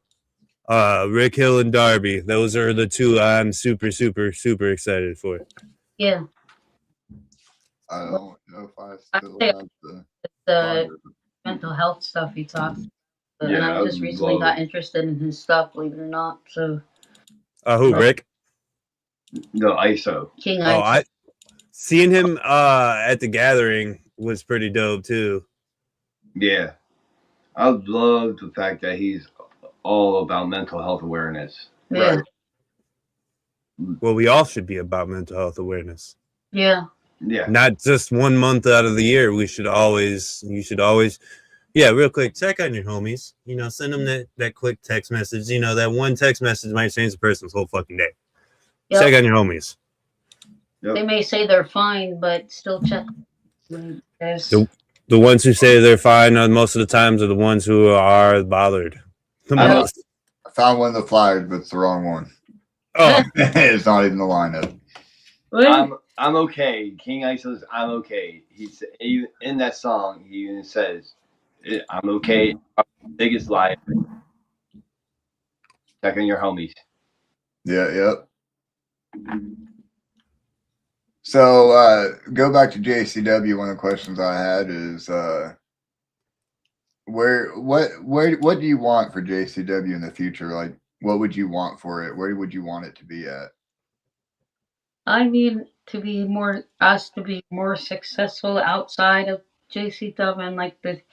Rick Hill and Darby. Those are the two I'm super, super, super excited for. Yeah. I don't know if I still have the mental health stuff he talks. And I just recently got interested in his stuff, believe it or not. So. Who, Rick? No, ISO. King ISO. Seeing him at the gathering was pretty dope too. Yeah, I love the fact that he's all about mental health awareness. Yeah. Right. Well, we all should be about mental health awareness. Yeah. Yeah. Not just 1 month out of the year. You should always, real quick, check on your homies. You know, send them that quick text message. You know, that one text message might change a person's whole fucking day. Yep. Check on your homies. Yep. They may say they're fine, but still check. The ones who say they're fine most of the times are the ones who are bothered the most. I found one of the flyers, but it's the wrong one. Oh, it's not even the lineup. I'm okay. King ISO's I'm okay. He's in that song. He even says, "I'm okay." Biggest lie. Check on your homies. Yeah. Yep. So go back to JCW. One of the questions I had is what do you want for JCW in the future? Like, what would you want for it? Where would you want it to be at? I mean, to be more successful outside of JCW, and like it's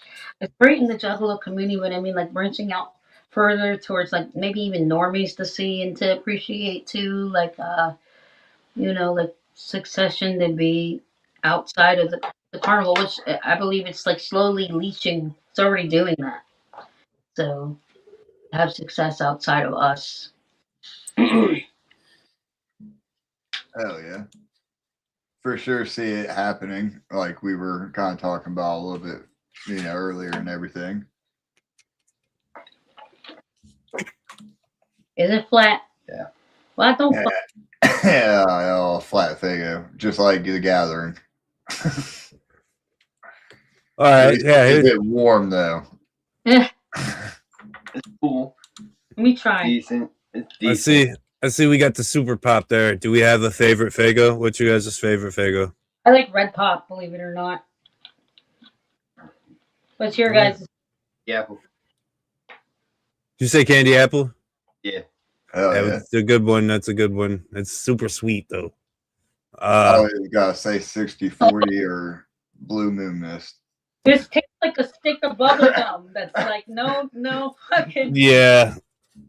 great in the Juggalo community, but I mean, like branching out further towards like maybe even normies to see and to appreciate too, like like Succession to be outside of the carnival, which I believe it's like slowly leaching. It's already doing that. So have success outside of us. Hell yeah. For sure see it happening, like we were kind of talking about a little bit, earlier and everything. Is it flat? Yeah. Well, I don't. Yeah, oh, flat Fago, just like the Gathering. All right, yeah. Is it warm though? Yeah, It's cool. let me try. Decent. It's decent. I see. We got the super pop there. Do we have a favorite Fago? What's your guys' favorite Fago? I like red pop, believe it or not. What's your guys'? Yeah. Did you say candy apple? Yeah. Hell yeah. That's a good one. That's a good one. It's super sweet though. I always gotta say 60-40 or Blue Moon Mist. This tastes like a stick of bubble gum. That's like no fucking. Yeah,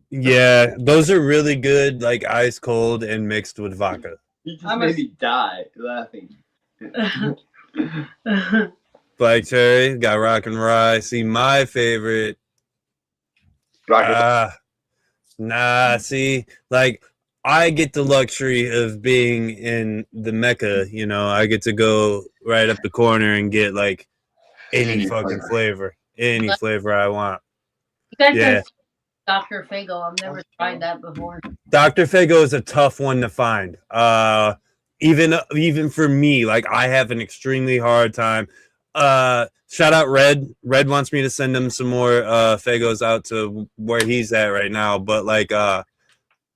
yeah. Those are really good, like ice cold and mixed with vodka. You just made me die laughing. Black cherry, got rock and rye. See, my favorite. See, like I get the luxury of being in the Mecca. You know, I get to go right up the corner and get like any fucking flavor, any flavor I want. You guys Yeah. have Dr. Fago. I've never tried that before. Dr. Fago is a tough one to find. Even for me, like I have an extremely hard time. Shout out Red. Red wants me to send him some more Fagos out to where he's at right now. But like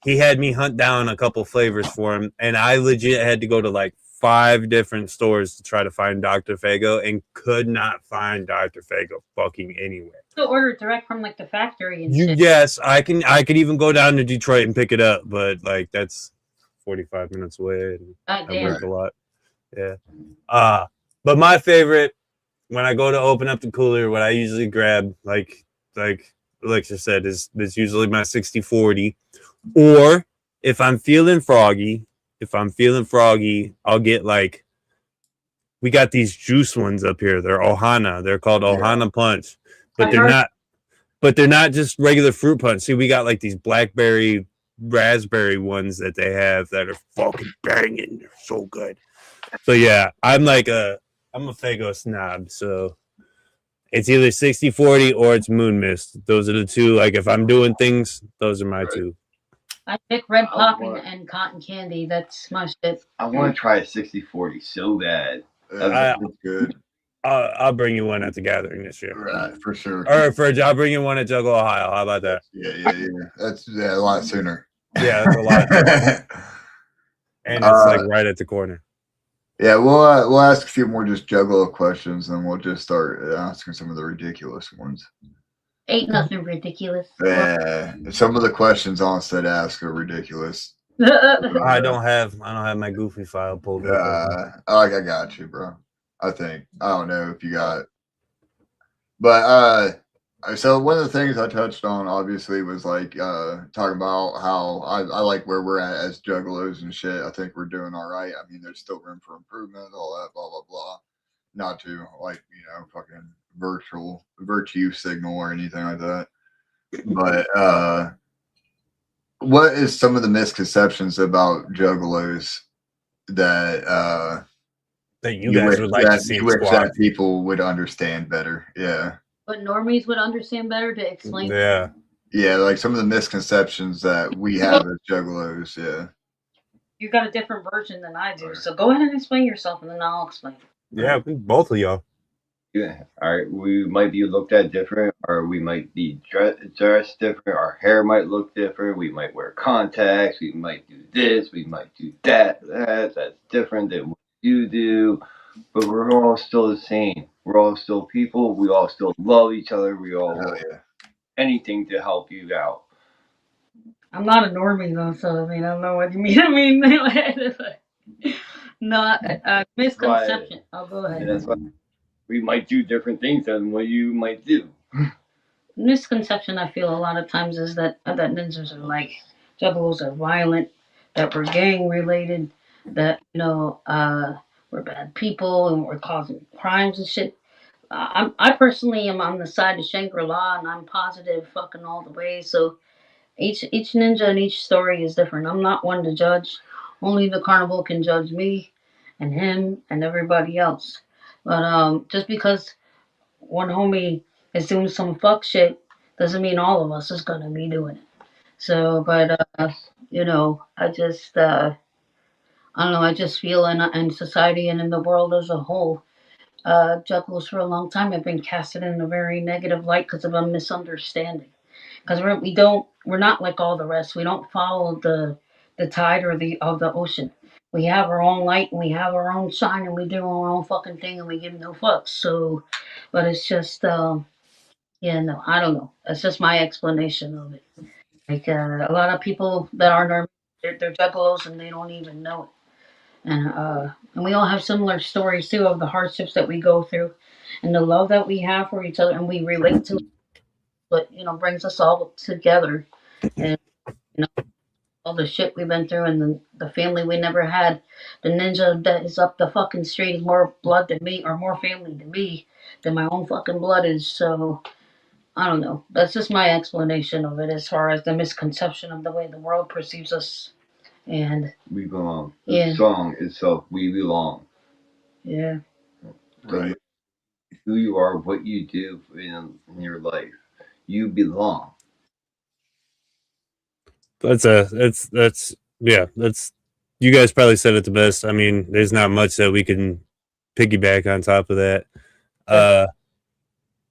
he had me hunt down a couple flavors for him, and I legit had to go to like 5 different stores to try to find Dr. Fago and could not find Dr. Fago fucking anywhere. To order direct from like the factory and shit. Yes, I could even go down to Detroit and pick it up, but like that's 45 minutes away and God I damn. work a lot. Yeah. But my favorite when I go to open up the cooler, what I usually grab, like Alexa said, is usually my 60-40. Or if I'm feeling froggy, I'll get like we got these juice ones up here. They're Ohana. They're called Ohana Punch. But they're not just regular fruit punch. See, we got like these blackberry, raspberry ones that they have that are fucking banging. They're so good. So yeah, I'm a Fago snob. So it's either 60-40 or it's Moon Mist. Those are the two. Like if I'm doing things, those are my two. I pick red pop and cotton candy. That's my shit. I want to try a 60-40 so bad. That's good. I'll bring you one at the Gathering this year. Right, for sure. Or I'll bring you one at Juggle, Ohio. How about that? Yeah. That's a lot sooner. Yeah, that's a lot. And it's like right at the corner. Yeah, we'll ask a few more just Juggalo questions, and we'll just start asking some of the ridiculous ones. Ain't nothing ridiculous. Yeah, some of the questions Onstead ask are ridiculous. I don't have my Goofy file pulled up. I got you, bro. I think I don't know if you got it. But so one of the things I touched on obviously was like talking about how I like where we're at as juggalos and shit. I think we're doing all right. I mean, there's still room for improvement, all that, blah blah blah. Not to like fucking virtue signal or anything like that. But what is some of the misconceptions about juggalos that you guys would like to see you wish that people would understand better? Yeah. But normies would understand better to explain. Yeah, like some of the misconceptions that we have as juggalos. Yeah. You got a different version than I do, so go ahead and explain yourself, and then I'll explain. Yeah, both of y'all. Yeah. All right. We might be looked at different, or we might be dressed different. Our hair might look different. We might wear contacts. We might do this. We might do that. That's different than what you do. But we're all still the same. We're all still people. We all still love each other. We all anything to help you out. I'm not a normie though, so I mean I don't know what you mean. I mean, not a misconception. I'll go ahead. And that's why we might do different things than what you might do. Misconception I feel a lot of times is that ninjas are like juggalos are violent, that we're gang related, that we're bad people and we're causing crimes and shit. I personally am on the side of Shangri-La and I'm positive fucking all the way. So each ninja and each story is different. I'm not one to judge. Only the carnival can judge me and him and everybody else. But just because one homie is doing some fuck shit doesn't mean all of us is gonna be doing it. So, but You know, I just I don't know. I just feel in society and in the world as a whole, juggalos for a long time have been casted in a very negative light because of a misunderstanding. Because we're not like all the rest. We don't follow the tide or the of the ocean. We have our own light and we have our own shine and we do our own fucking thing and we give no fucks. So, but it's just yeah, no, I don't know. That's just my explanation of it. Like a lot of people that aren't they're juggalos and they don't even know it. And we all have similar stories too of the hardships that we go through, and the love that we have for each other, and we relate to what brings us all together, and all the shit we've been through, and the family we never had. The ninja that is up the fucking street is more blood than me, or more family to me than my own fucking blood is. So I don't know. That's just my explanation of it as far as the misconception of the way the world perceives us. And we belong. Yeah. The song itself, we belong. Yeah. Right. Who you are, what you do in your life, you belong. That's you guys probably said it the best. I mean, there's not much that we can piggyback on top of that.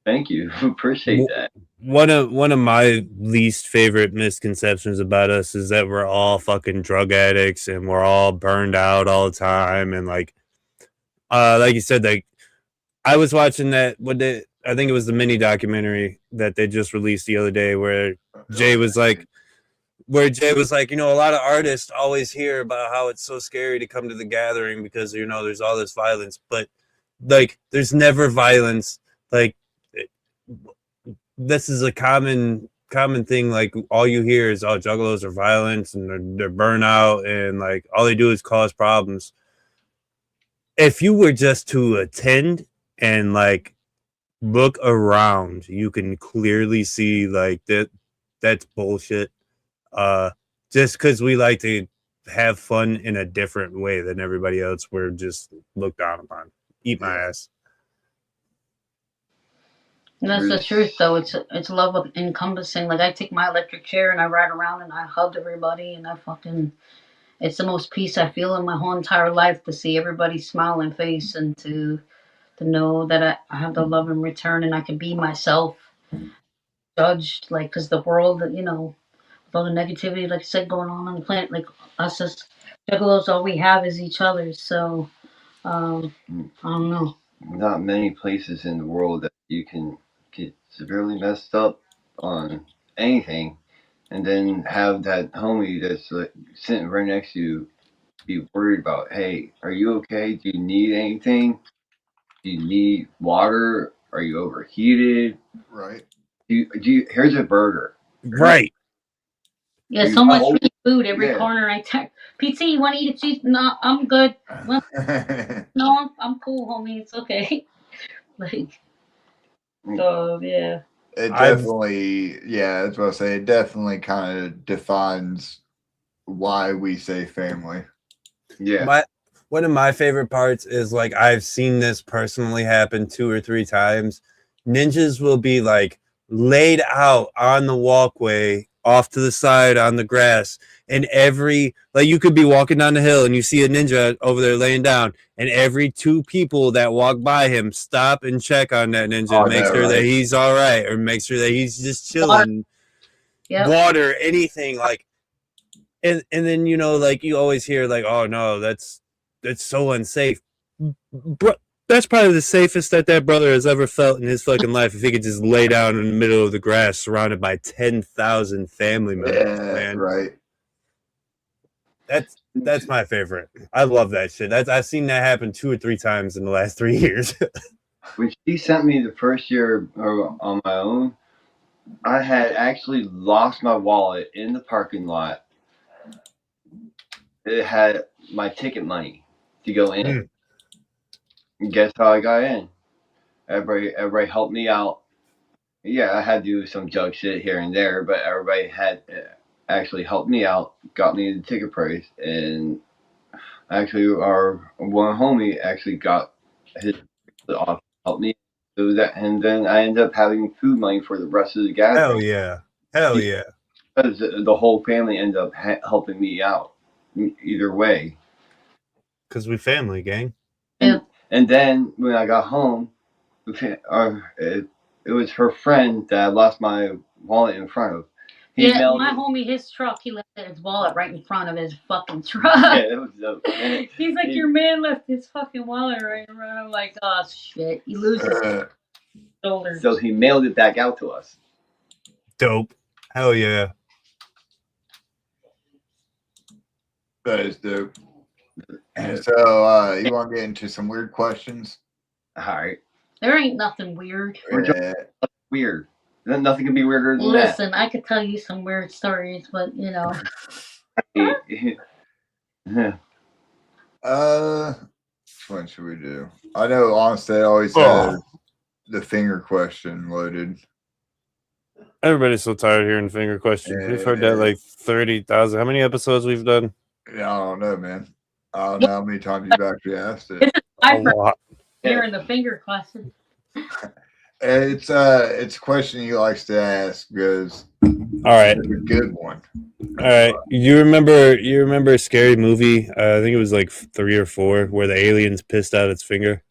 Thank you. Appreciate that. One of my least favorite misconceptions about us is that we're all fucking drug addicts and we're all burned out all the time. And like you said, like I was watching that I think it was the mini documentary that they just released the other day where Jay was like, you know, a lot of artists always hear about how it's so scary to come to the gathering because, you know, there's all this violence, but like there's never violence. Like this is a common thing. Like all you hear is, oh, juggalos are violent and they're burnout and like all they do is cause problems. If you were just to attend and like look around, you can clearly see like that's bullshit. Just because we like to have fun in a different way than everybody else, we're just looked down upon. Eat my ass. And that's the truth, though. It's love of encompassing. Like I take my electric chair and I ride around and I hug everybody and it's the most peace I feel in my whole entire life to see everybody's smiling face and to know that I have the love in return and I can be myself, judged, like, because the world, you know, with all the negativity, like I said, going on the planet, like us as juggalos, all we have is each other. So, I don't know. Not many places in the world that you can get severely messed up on anything and then have that homie that's like sitting right next to you be worried about, hey, are you okay? Do you need anything? Do you need water? Are you overheated? Right. Here's a burger. Right. Yeah, so much free food every corner. PT, you want to eat a cheese? No, I'm good. Well, no, I'm cool, homie. It's okay. Like, so yeah. It definitely, that's what I say. It definitely kind of defines why we say family. Yeah. One of my favorite parts is like I've seen this personally happen 2 or 3 times. Ninjas will be like laid out on the walkway off to the side on the grass, and like you could be walking down the hill and you see a ninja over there laying down, and every 2 people that walk by him stop and check on that ninja and make sure that he's all right, or make sure that he's just chilling. Water, anything, like, and then, you know, like you always hear like, oh no, that's so unsafe. Bro, that's probably the safest that brother has ever felt in his fucking life, if he could just lay down in the middle of the grass surrounded by 10,000 family members, man. Right. That's my favorite. I love that shit. I've seen that happen 2 or 3 times in the last 3 years. When she sent me the first year on my own, I had actually lost my wallet in the parking lot. It had my ticket money to go in. Guess how I got in? Everybody helped me out. Yeah, I had to do some joke shit here and there, but everybody had actually helped me out, got me the ticket price, and actually our one homie actually got his off, helped me do that, and then I ended up having food money for the rest of the gathering. Hell yeah. because the whole family ended up helping me out either way. Because we family, gang. Yeah. And then when I got home, it was her friend that I lost my wallet in front of. My homie, his truck, he left his wallet right in front of his fucking truck. Yeah, it was dope. He's like, your man left his fucking wallet right in front of him. I'm like, oh shit. He loses his shoulders. So he mailed it back out to us. Dope. Hell yeah. That is dope. So, you want to get into some weird questions? All right. There ain't nothing weird. Weird. Nothing can be weirder than Listen, I could tell you some weird stories, but you know. Which one should we do? I know, honestly, I always had the finger question loaded. Everybody's so tired of hearing finger questions. We've heard that like 30,000. How many episodes we've done? Yeah, I don't know, man. I don't know how many times you've actually asked it. I heard hearing the finger question. It's a question he likes to ask because all right, it's a good one. All right, you remember a scary movie? I think it was like 3 or 4 where the aliens pissed out its finger.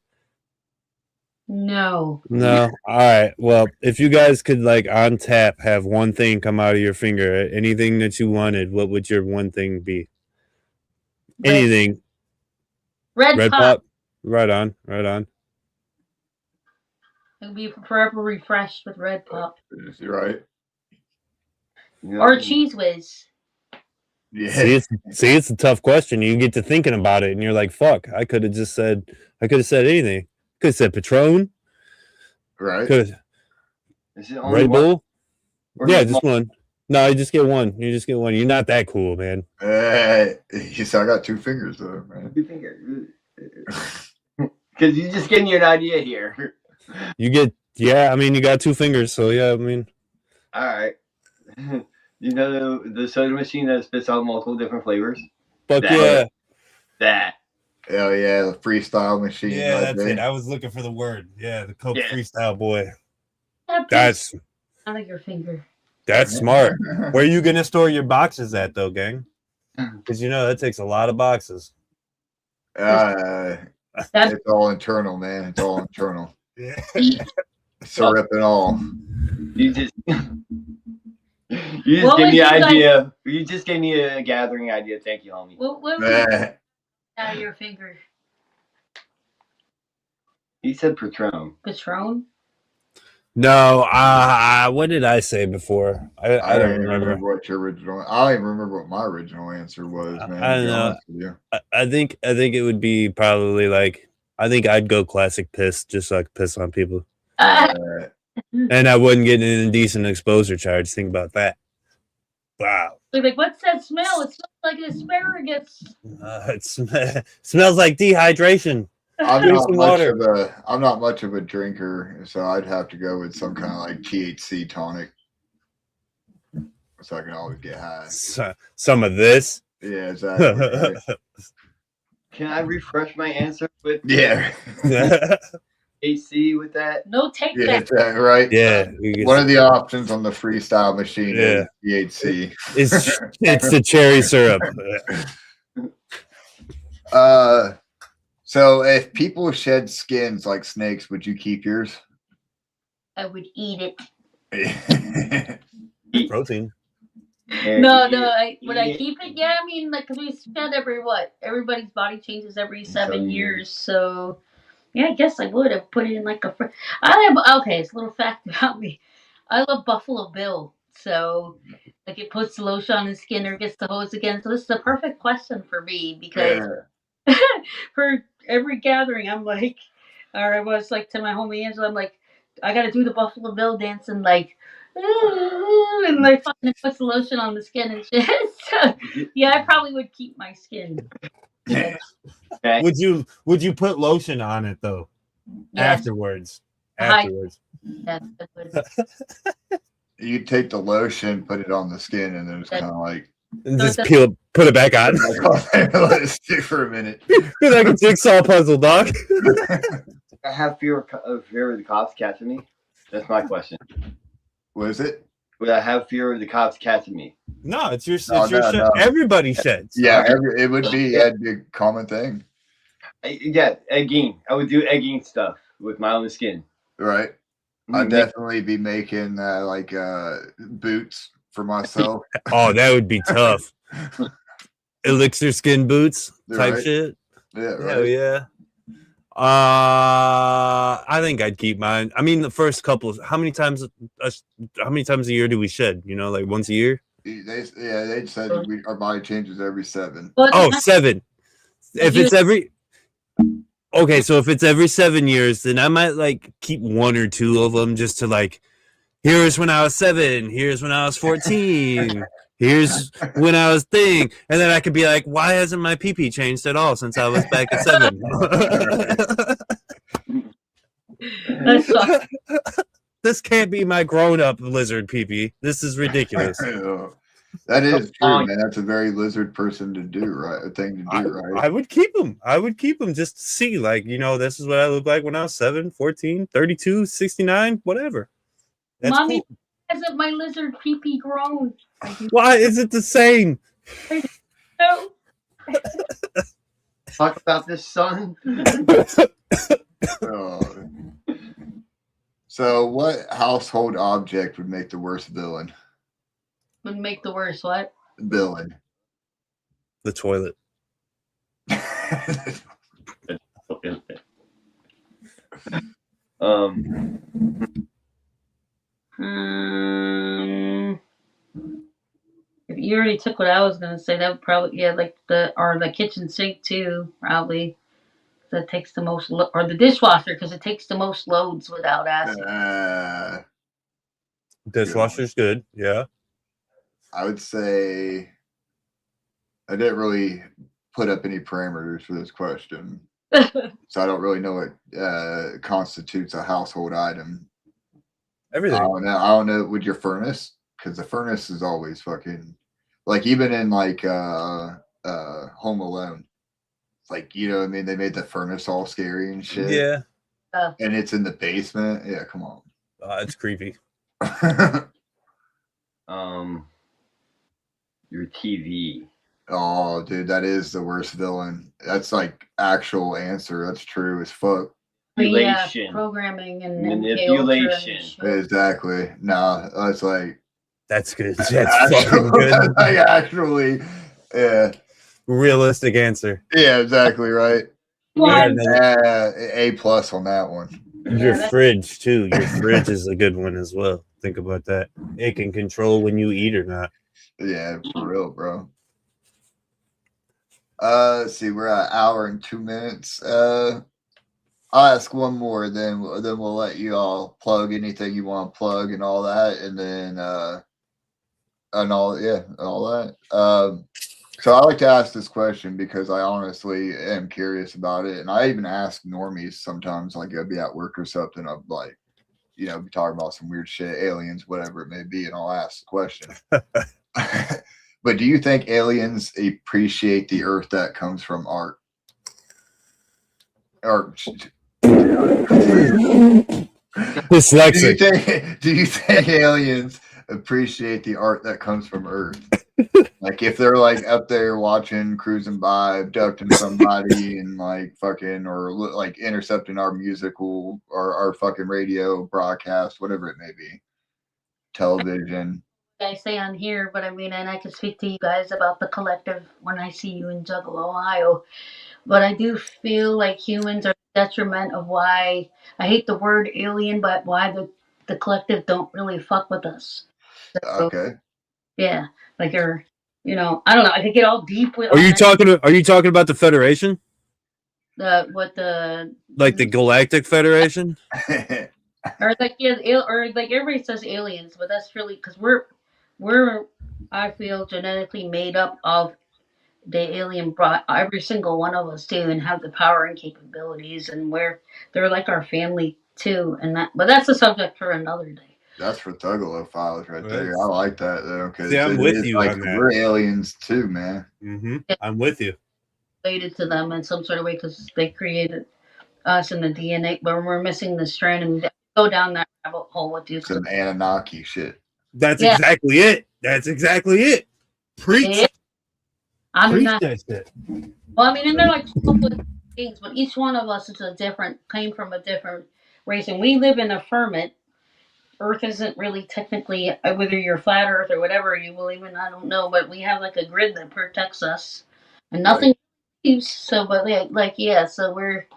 No. All right. Well, if you guys could like on tap have one thing come out of your finger, anything that you wanted, what would your one thing be? Anything. Red pop. Right on. It'll be forever refreshed with red pop. You're right. Or Cheese Whiz. Yeah. See, it's a tough question. You get to thinking about it, and you're like, "Fuck! I could have said anything. Could have said Patron. Right. Could Red Bull. Yeah, just one. No, you just get one. You're not that cool, man. He said I got 2 fingers though, man. 2 fingers. Because you just gave me an idea here. You got 2 fingers, so yeah, I mean. All right. You know the soda machine that spits out multiple different flavors? Fuck yeah. That. Hell yeah, the freestyle machine. Yeah, that's it. I was looking for the word. Yeah, the Coke freestyle boy. That's out of your finger. That's smart. Where are you gonna store your boxes at though, gang? Because that takes a lot of boxes. It's all internal, man. It's all internal. Yeah. So rip it all. You just gave me an idea. You just gave me a gathering idea. Thank you, homie. What was out of your finger? He said Patron. Patron? No, what did I say before? I don't remember what your original. I don't even remember what my original answer was, man. I don't know. I think it would be probably like I think I'd go classic piss, just so I could piss on people, and I wouldn't get an indecent exposure charge. Think about that. Wow. Like, what's that smell? It smells like asparagus. It smells like dehydration. I'm not much of a drinker, so I'd have to go with some kind of like THC tonic, so I can always get high. Some of this. Yeah, exactly. Can I refresh my answer with AC with that? No take that. Yeah, right. Yeah. One of the options on the freestyle machine is THC. It's the cherry syrup. So if people shed skins like snakes, would you keep yours? I would eat it. Protein. No, would I keep it? Yeah, I mean, like, 'cause we shed everybody's body changes every 7 years, so yeah, I guess I would have put it in like okay, it's a little fact about me. I love Buffalo Bill, so like it puts lotion on his skin or gets the hose again. So this is a perfect question for me because for every gathering, I'm like, or I was like to my homie Angela, I'm like, I got to do the Buffalo Bill dance and like. And like fucking puts the lotion on the skin and shit. So, yeah, I probably would keep my skin. Yeah. Would you put lotion on it though? Yeah. Afterwards. That's good. You take the lotion, put it on the skin, and then it's kind of like and just put it back on. Let it stick for a minute. You're like a jigsaw puzzle, dog. I have fear of the cops catching me. That's my question. What is it? Would I have fear of the cops catching me? No, it's your No, shit. no. Everybody sheds. Yeah, dog. it would be a common thing, Egging. I would do egging stuff with my own skin. right? I'd definitely be making boots for myself. Oh, that would be tough. Elixir skin boots type Right. shit. Yeah, right. Hell yeah. I think I'd keep mine. I mean, the first couple. How many times a year do we shed? You know, like once a year. They said our body changes every 7. Oh, 7. If it's every. Okay, so if it's every 7 years, then I might like keep 1 or 2 of them just to like. Here's when I was 7. Here's when I was 14. Here's when I was thing, and then I could be like, why hasn't my pee changed at all since I was back at 7? That sucks. This can't be my grown-up lizard pee. This is ridiculous. That is true, man. That's a very lizard person to do, right? A thing to do, right? I would keep them. Just to see, like, you know, this is what I look like when I was 7, 14, 32, 69, whatever. That's Mommy, cool. hasn't my lizard pee grown? Why is it the same? No. Talk about this, son. So, what household object would make the worst villain? Would make the worst what? Villain. The toilet. If you already took what I was gonna say, that would probably like the kitchen sink too, probably. That takes the most or the dishwasher because it takes the most loads without acid. Dishwasher's good, yeah. I would say I didn't really put up any parameters for this question, so I don't really know what constitutes a household item. Everything. I don't know. Would your furnace? Because the furnace is always fucking like even in like Home Alone, like you know what I mean. They made the furnace all scary and shit. Yeah. And it's in the basement. Yeah, come on. It's creepy. Your TV. Oh, dude, that is the worst villain. That's like actual answer. That's true as fuck. Yeah, programming and manipulation. Exactly. Nah, that's like that's good. That's fucking good. Like actually, yeah. Realistic answer. Yeah, exactly right. A plus on that one. Your fridge too. Your fridge is a good one as well. Think about that. It can control when you eat or not. Yeah, for real, bro. Let's see, we're at an hour and 2 minutes. I'll ask one more, then we'll let you all plug anything you want to plug and all that, and then all that. So I like to ask this question because I honestly am curious about it, and I even ask normies sometimes, like I'll be at work or something, I'm like, you know, be talking about some weird shit, aliens, whatever it may be, and I'll ask the question. But do you think aliens appreciate the Earth that comes from art? Or dyslexic. Do you think aliens appreciate the art that comes from Earth? Like if they're like up there watching, cruising by, abducting somebody and like fucking or like intercepting our musical or our fucking radio broadcast, whatever it may be, television. I say on here, but I mean, and I can speak to you guys about the collective when I see you in Juggalo, Ohio. But I do feel like humans are the detriment of why I hate the word alien, but why the collective don't really fuck with us. So, okay. Yeah, like you're, you know, I don't know. I could get all deep with. Are you talking about the Federation? The Galactic Federation? Or like everybody says aliens, but that's really because we're I feel genetically made up of the alien brought every single one of us too, and have the power and capabilities, and they're like our family too, but that's a subject for another day. That's for Thuggalo Files right there. I like that though, because I'm with you on that. We're aliens too, man. Mm-hmm. Yeah. I'm with you. Related to them in some sort of way because they created us in the DNA, but we're missing the strand and go down that rabbit hole with you. Some Anunnaki shit. That's exactly it. That's exactly it. Preach. Yeah. I mean, Preach that shit. Well, I mean, and they're like things, but each one of us is came from a different race, and we live in a firmament. Earth isn't really technically, whether you're flat Earth or whatever you believe in, I don't know, but we have like a grid that protects us, and nothing leaves. So, but yeah, so we're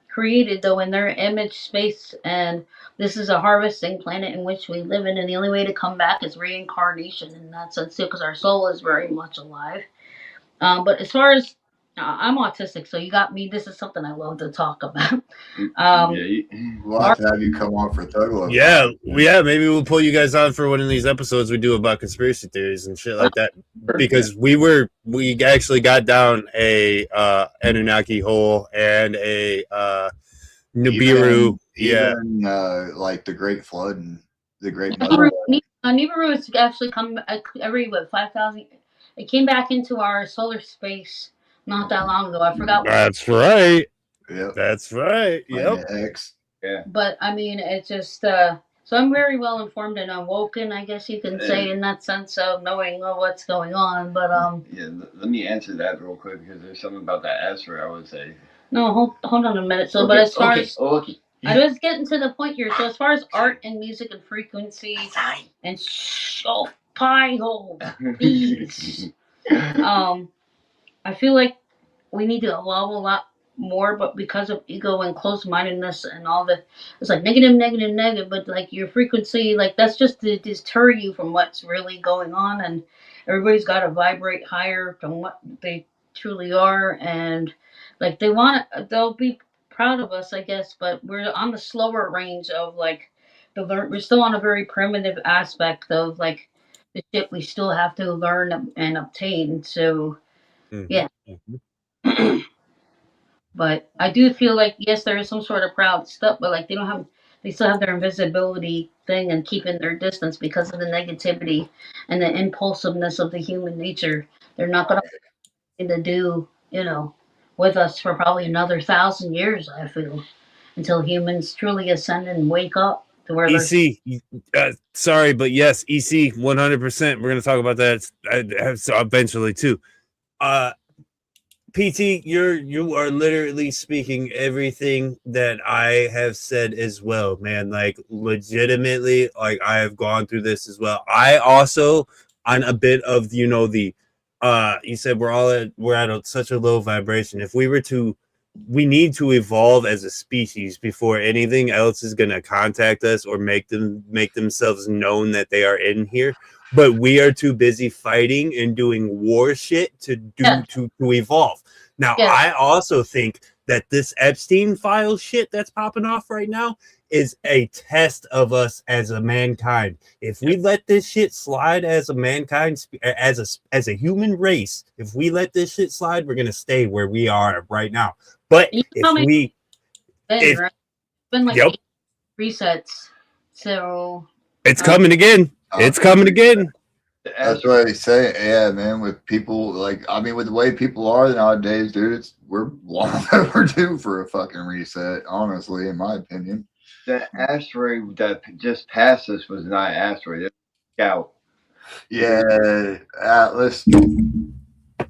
created though in their image, space, and this is a harvesting planet in which we live in, and the only way to come back is reincarnation in that sense too, because our soul is very much alive. But as far as I'm autistic, so you got me. This is something I love to talk about. We'll have to have you come on for Thug Love. Yeah, maybe we'll pull you guys on for one of these episodes we do about conspiracy theories and shit like that. Because we actually got down a Anunnaki hole and a Nibiru. Even like the Great Flood and the Great Mother. Nibiru has actually come every 5,000. It came back into our solar space not that long ago. I forgot. That's right. Yep. That's right. Yep. X. Yeah. But I mean, it's just so I'm very well informed and awoken, I guess you can say, in that sense of knowing what's going on. But yeah, let me answer that real quick because there's something about that asteroid I would say. No, hold on a minute. So, but as far as I was getting to the point here. So as far as art and music and frequency and pie hole, please. I feel like we need to evolve a lot more, but because of ego and closed-mindedness and all the, it's like negative, but like your frequency, like that's just to deter you from what's really going on, and everybody's got to vibrate higher than what they truly are, and like they'll be proud of us, I guess, but we're on the slower range of like we're still on a very primitive aspect of like the shit we still have to learn and obtain. So yeah. But I do feel like yes, there is some sort of proud stuff, but like they still have their invisibility thing and keeping their distance because of the negativity and the impulsiveness of the human nature. They're not going to do, with us for probably another 1,000 years. I feel until humans truly ascend and wake up to where EC. Sorry, but yes, EC 100%. We're going to talk about that eventually too. PT, you are literally speaking everything that I have said as well, man. Like legitimately, like I have gone through this as well. I also on a bit of the you said we're at such a low vibration. If we need to evolve as a species before anything else is gonna contact us or make themselves known that they are in here. But we are too busy fighting and doing war shit to evolve. Now, I also think that this Epstein file shit that's popping off right now is a test of us as a mankind. If we let this shit slide as a mankind, as a human race, if we let this shit slide, we're gonna stay where we are right now. But it's been like 8 resets, so it's coming again. It's coming again. That's what I say. Yeah, man. With people with the way people are nowadays, dude, we're long overdue for a fucking reset. Honestly, in my opinion, the asteroid that just passed us was not an asteroid. It was a scout. Yeah, Atlas.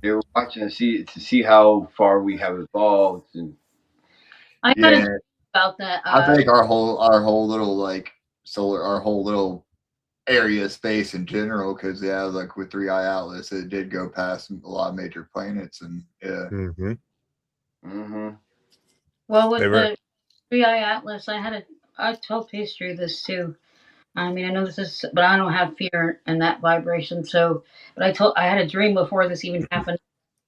They were watching to see how far we have evolved, and I gotta about that. I think our whole little our whole little area of space in general, because like with 3i Atlas, it did go past a lot of major planets, and Well, with the 3i Atlas, I told Pastry this too. I mean, I know this is, but I don't have fear in that vibration. So, but I had a dream before this even happened,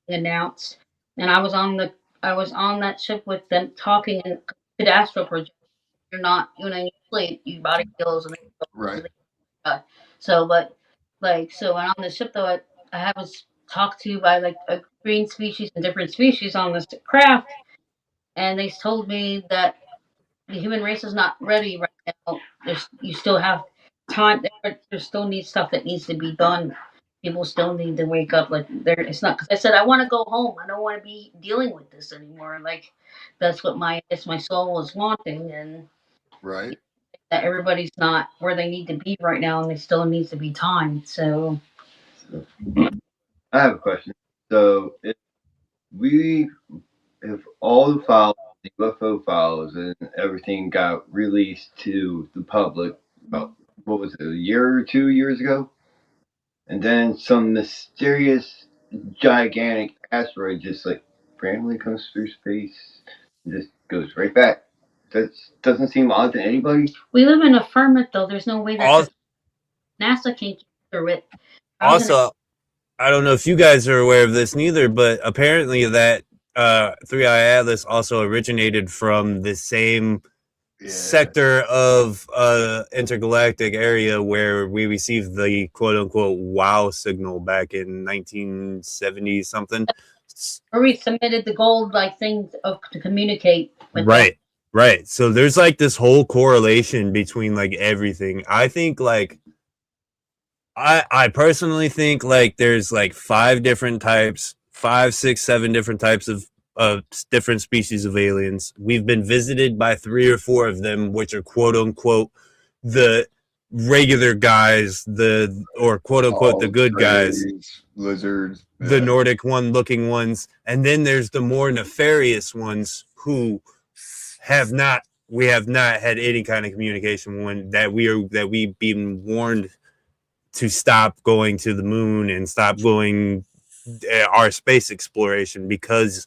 announced, and I was on that ship with them talking and the astral project. You're not, you sleep, your body heals, and right. So, but so on the ship though, I was talked to by like a green species and different species on this craft, and they told me that the human race is not ready right now. You still have time. There still needs stuff that needs to be done. People still need to wake up. Like it's not because I said I want to go home. I don't want to be dealing with this anymore. Like that's what my soul was wanting, and right. that everybody's not where they need to be right now, and there still needs to be time. So, I have a question. So, if all the files, the UFO files, and everything got released to the public about what was it, a year or 2 years ago, and then some mysterious gigantic asteroid just like randomly comes through space and just goes right back. That doesn't seem odd to anybody. we live in a firmament, though. There's no way that NASA can get through it. Also, I don't know if you guys are aware of this neither, but apparently that Three Eye Atlas also originated from the same sector of intergalactic area where we received the quote unquote wow signal back in 1970 something. Or we submitted the gold like things to communicate with Right. Right. So there's like this whole correlation between like everything. I think like I personally think like there's like 5 different types, 5, 6, 7 different types of different species of aliens. We've been visited by 3 or 4 of them, which are quote unquote the regular guys, or quote unquote the good guys, lizards, the Nordic one looking ones, and then there's the more nefarious ones who we have not had any kind of communication that we've been warned to stop going to the moon and stop going our space exploration because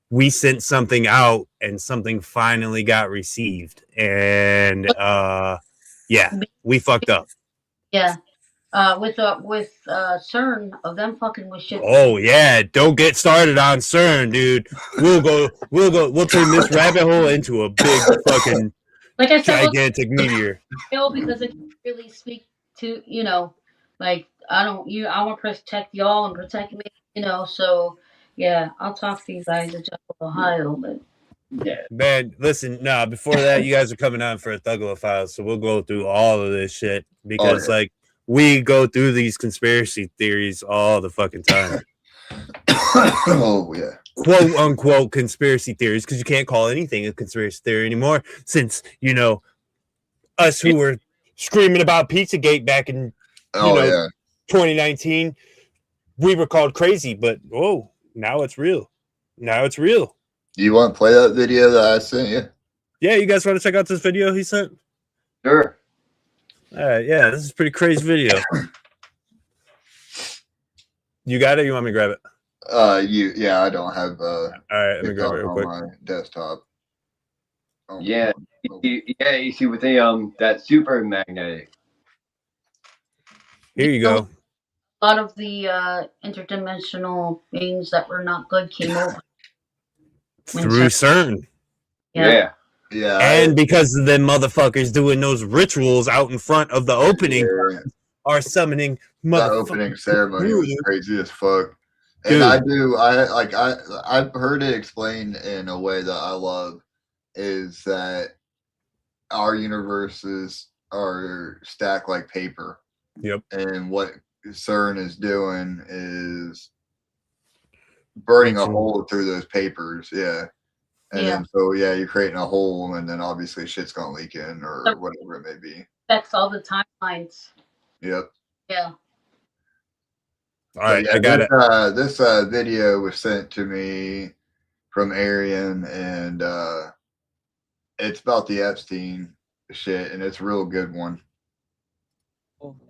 we sent something out and something finally got received. And we fucked up. Yeah. With CERN of them fucking with shit. Oh yeah, don't get started on CERN, dude. We'll turn this rabbit hole into a big fucking like I said, gigantic meteor. Because it really speak to like I want to protect y'all and protect me, So yeah, I'll talk to you guys at Ohio, but. Yeah. Man, listen, before that, you guys are coming on for a Thugla Files, so we'll go through all of this shit because like we go through these conspiracy theories all the fucking time. Oh yeah. Quote unquote conspiracy theories, because you can't call anything a conspiracy theory anymore since us who were screaming about Pizzagate back in 2019, we were called crazy, but now it's real. You want to play that video that I sent you? Yeah, you guys want to check out this video he sent? Sure. All right, yeah, this is a pretty crazy video. You got it? You want me to grab it? I don't have all right, let me grab it real quick. On my desktop. You see with that super magnetic. Here you go. A lot of the interdimensional beings that were not good came over. Through CERN. Yeah. And because of them motherfuckers doing those rituals out in front of the opening are summoning that opening ceremony was crazy as fuck. And dude. I've heard it explained in a way that I love is that our universes are stacked like paper. Yep. And what CERN is doing is burning a hole through those papers. Yeah. And then, so you're creating a hole, and then obviously shit's gonna leak in or whatever it may be. That's all the timelines. Yep. Yeah. All right, I got it. This video was sent to me from Arian, and it's about the Epstein shit, and it's a real good one.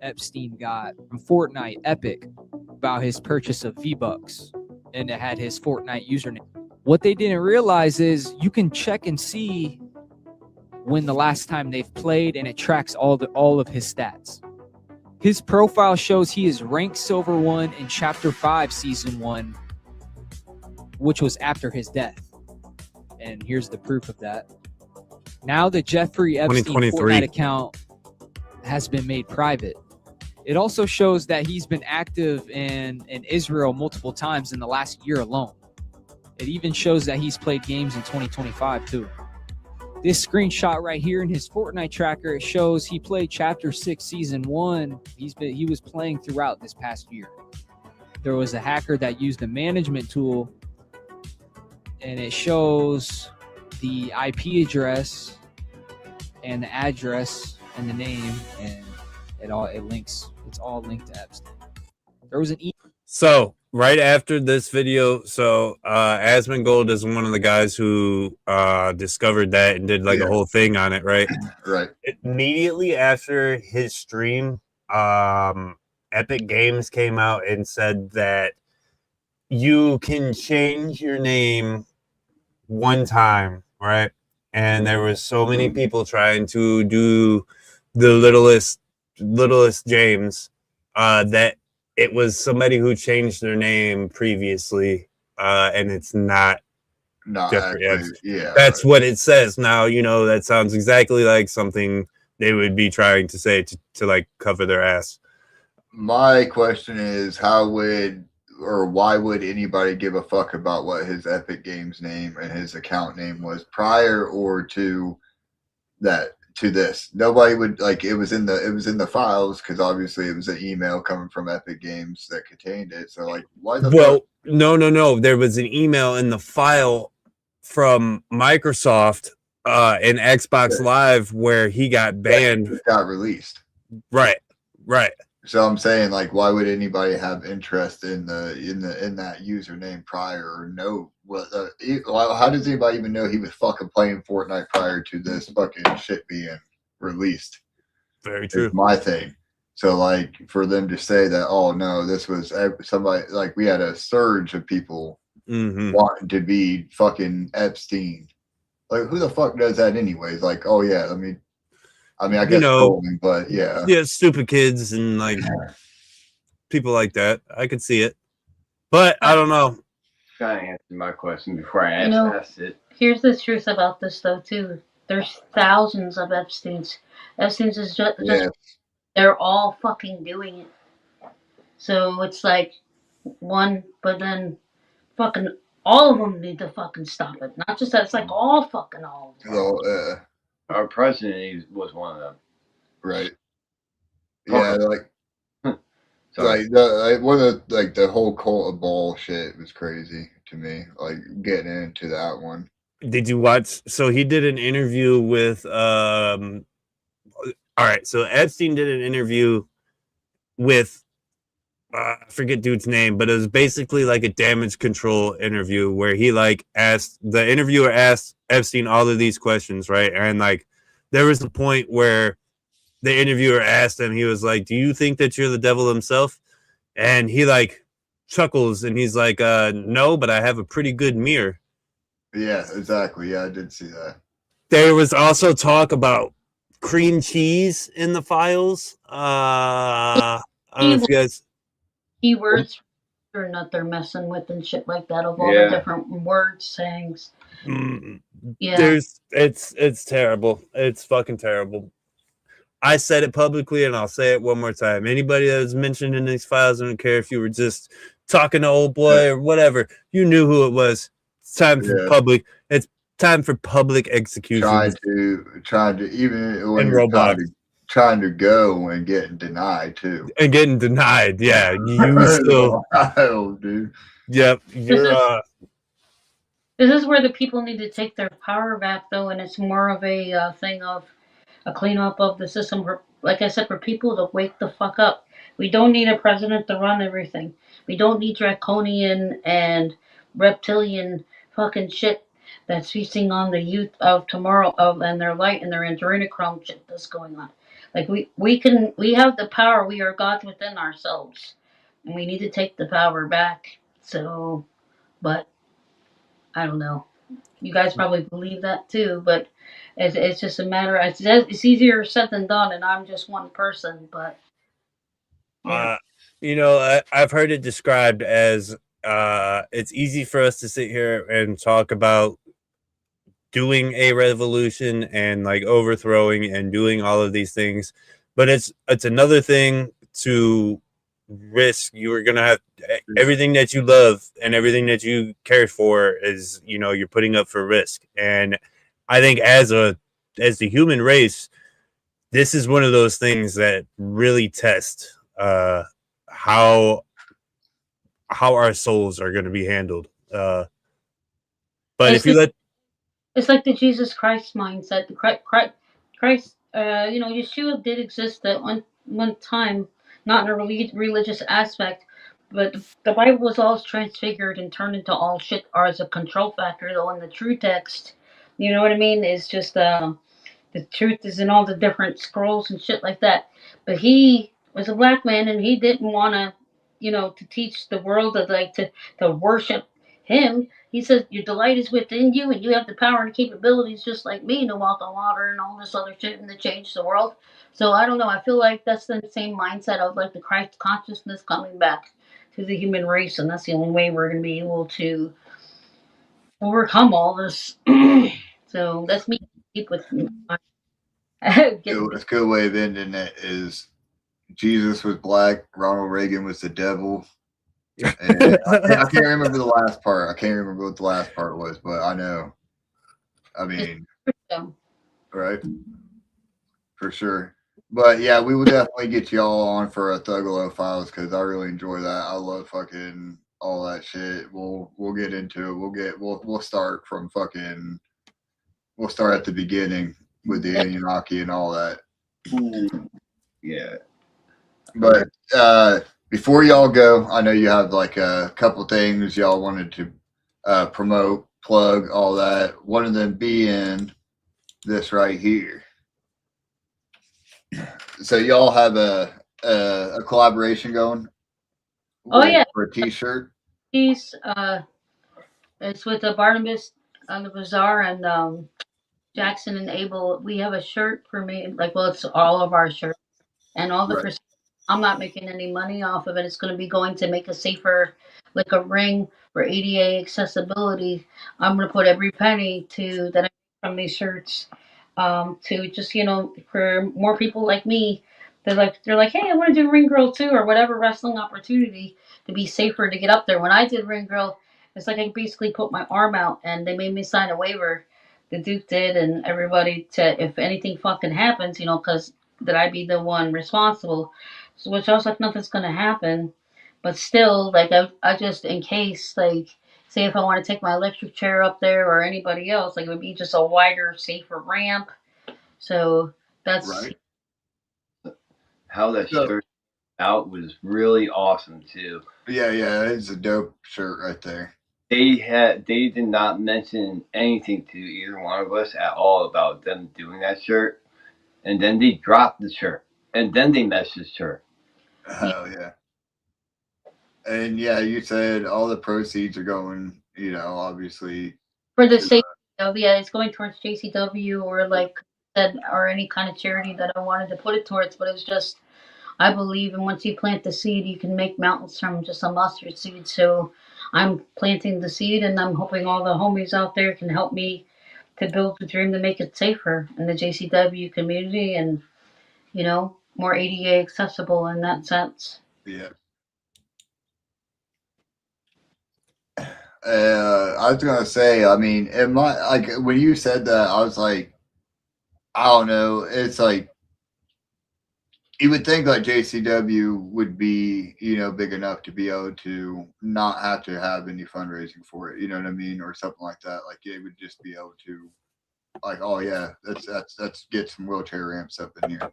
Epstein got from Fortnite Epic about his purchase of V-Bucks, and it had his Fortnite username. What they didn't realize is you can check and see when the last time they've played, and it tracks all of his stats. His profile shows he is ranked Silver 1 in Chapter 5, Season 1, which was after his death. And here's the proof of that. Now the Jeffrey Epstein Fortnite account has been made private. It also shows that he's been active in Israel multiple times in the last year alone. It even shows that he's played games in 2025 too. This screenshot right here in his Fortnite tracker, it shows he played Chapter 6 Season 1. He was playing throughout this past year. There was a hacker that used a management tool, and it shows the IP address and the address and the name, and it links. It's all linked to Epstein. There was an So right after this video, Asmongold is one of the guys who discovered that and did like a whole thing on it, right? Right. Immediately after his stream, Epic Games came out and said that you can change your name one time, right? And there was so many people trying to do the littlest James that it was somebody who changed their name previously, and it's not Jeffrey Epstein. Yeah, that's what it says. Now, you know, that sounds exactly like something they would be trying to say to like cover their ass. My question is, how would or why would anybody give a fuck about what his Epic Games name and his account name was prior or to that? To this, nobody would like. It was in the files because obviously it was an email coming from Epic Games that contained it. So like, why the fuck? No. There was an email in the file from Microsoft in Xbox Live where he got banned. It got released. Right. So I'm saying, like, why would anybody have interest in that username prior or know what? How does anybody even know he was fucking playing Fortnite prior to this fucking shit being released? Very true. Is my thing. So like, for them to say that, oh no, this was somebody, like, we had a surge of people wanting to be fucking Epstein. Like, who the fuck does that anyways? Like, oh yeah, I guess, you know, but yeah, stupid kids and like people like that. I could see it, but I don't know. Kind of answer my question before I asked it. Here's the truth about this, though. Too, there's thousands of Epsteins. Epstein's is just they're all fucking doing it. So it's like one, but then fucking all of them need to fucking stop it. Not just that. It's like all of them. Our president was one of them. Right. Yeah, one of the whole cult of bullshit was crazy to me. Like, getting into that one. Did you watch? So he did an interview with all right, so Epstein did an interview with I forget dude's name, but it was basically like a damage control interview where he like the interviewer asked Epstein all of these questions, right? And like there was a point where the interviewer asked him, he was like, "Do you think that you're the devil himself?" And he like chuckles and he's like, "No, but I have a pretty good mirror." Yeah, exactly. Yeah, I did see that. There was also talk about cream cheese in the files. I don't know if you guys. Keywords or not they're messing with and shit like that of all the different word sayings. Yeah. It's terrible. It's fucking terrible. I said it publicly and I'll say it one more time. Anybody that was mentioned in these files, I don't care if you were just talking to old boy or whatever, you knew who it was. It's time for public. It's time for public execution. Trying to even when you're trying to go and getting denied too. And getting denied, yeah. You still wild, dude. Yep. This is where the people need to take their power back though, and it's more of a thing of a cleanup of the system for, like I said, for people to wake the fuck up. We don't need a president to run everything. We don't need draconian and reptilian fucking shit that's feasting on the youth of tomorrow and their light and their adrenochrome shit that's going on. Like we have the power. We are gods within ourselves, and we need to take the power back. So, but I don't know. You guys probably believe that too, but it's just a matter. It's easier said than done, and I'm just one person. But you know, I've heard it described as it's easy for us to sit here and talk about doing a revolution and like overthrowing and doing all of these things, but it's another thing to risk. You are gonna have everything that you love and everything that you care for is, you know, you're putting up for risk. And I think as the human race, this is one of those things that really test how our souls are going to be handled. But if you let, it's like the Jesus Christ mindset. The Christ, Yeshua did exist at one time, not in a religious aspect, but the Bible was always transfigured and turned into all shit, or as a control factor, though in the true text, you know what I mean? It's just the truth is in all the different scrolls and shit like that. But he was a black man, and he didn't want to, to teach the world to worship him. He says your delight is within you, and you have the power and capabilities just like me to walk on water and all this other shit and to change the world. So I don't know. I feel like that's the same mindset of like the Christ consciousness coming back to the human race, and that's the only way we're going to be able to overcome all this. So that's me with my A good way of ending it is Jesus was black, Ronald Reagan was the devil. And I can't remember the last part. I can't remember what the last part was, but I know. I mean, right? For sure. But yeah, we will definitely get y'all on for a Thuggalo Files because I really enjoy that. I love fucking all that shit. We'll get into it. We'll start from fucking. We'll start at the beginning with the Anunnaki and all that. Yeah. But before y'all go, I know you have like a couple things y'all wanted to promote, plug, all that. One of them being this right here. So y'all have a collaboration going? Oh yeah, for a T-shirt. It's with the Barnabas on the Bazaar and Jackson and Abel. We have a shirt for me, it's all of our shirts, and all the Right. I'm not making any money off of it. It's going to be going to make a safer, like a ring for ADA accessibility. I'm going to put every penny that I make from these shirts to just for more people like me. They're like, hey, I want to do Ring Girl too, or whatever wrestling opportunity to be safer to get up there. When I did Ring Girl, it's like I basically put my arm out, and they made me sign a waiver. The Duke did, and everybody to if anything fucking happens, because that I'd be the one responsible. So, which I was like, nothing's gonna happen, but still, like I just in case, like, say if I want to take my electric chair up there or anybody else, like it would be just a wider, safer ramp. So that's Right. How that shirt out was really awesome too. Yeah, it's a dope shirt right there. They did not mention anything to either one of us at all about them doing that shirt, and then they dropped the shirt, and then they messaged her. Hell yeah. And yeah, you said all the proceeds are going, obviously for the sake of it's going towards JCW or like that or any kind of charity that I wanted to put it towards. But it's just I believe, and once you plant the seed, you can make mountains from just a mustard seed. So I'm planting the seed, and I'm hoping all the homies out there can help me to build the dream to make it safer in the JCW community and, more ADA accessible in that sense. Yeah. I was gonna say, I mean, when you said that, I was like, I don't know. It's like you would think like JCW would be, big enough to be able to not have to have any fundraising for it. You know what I mean, or something like that. Like it would just be able to, like, oh yeah, let's get some wheelchair ramps up in here.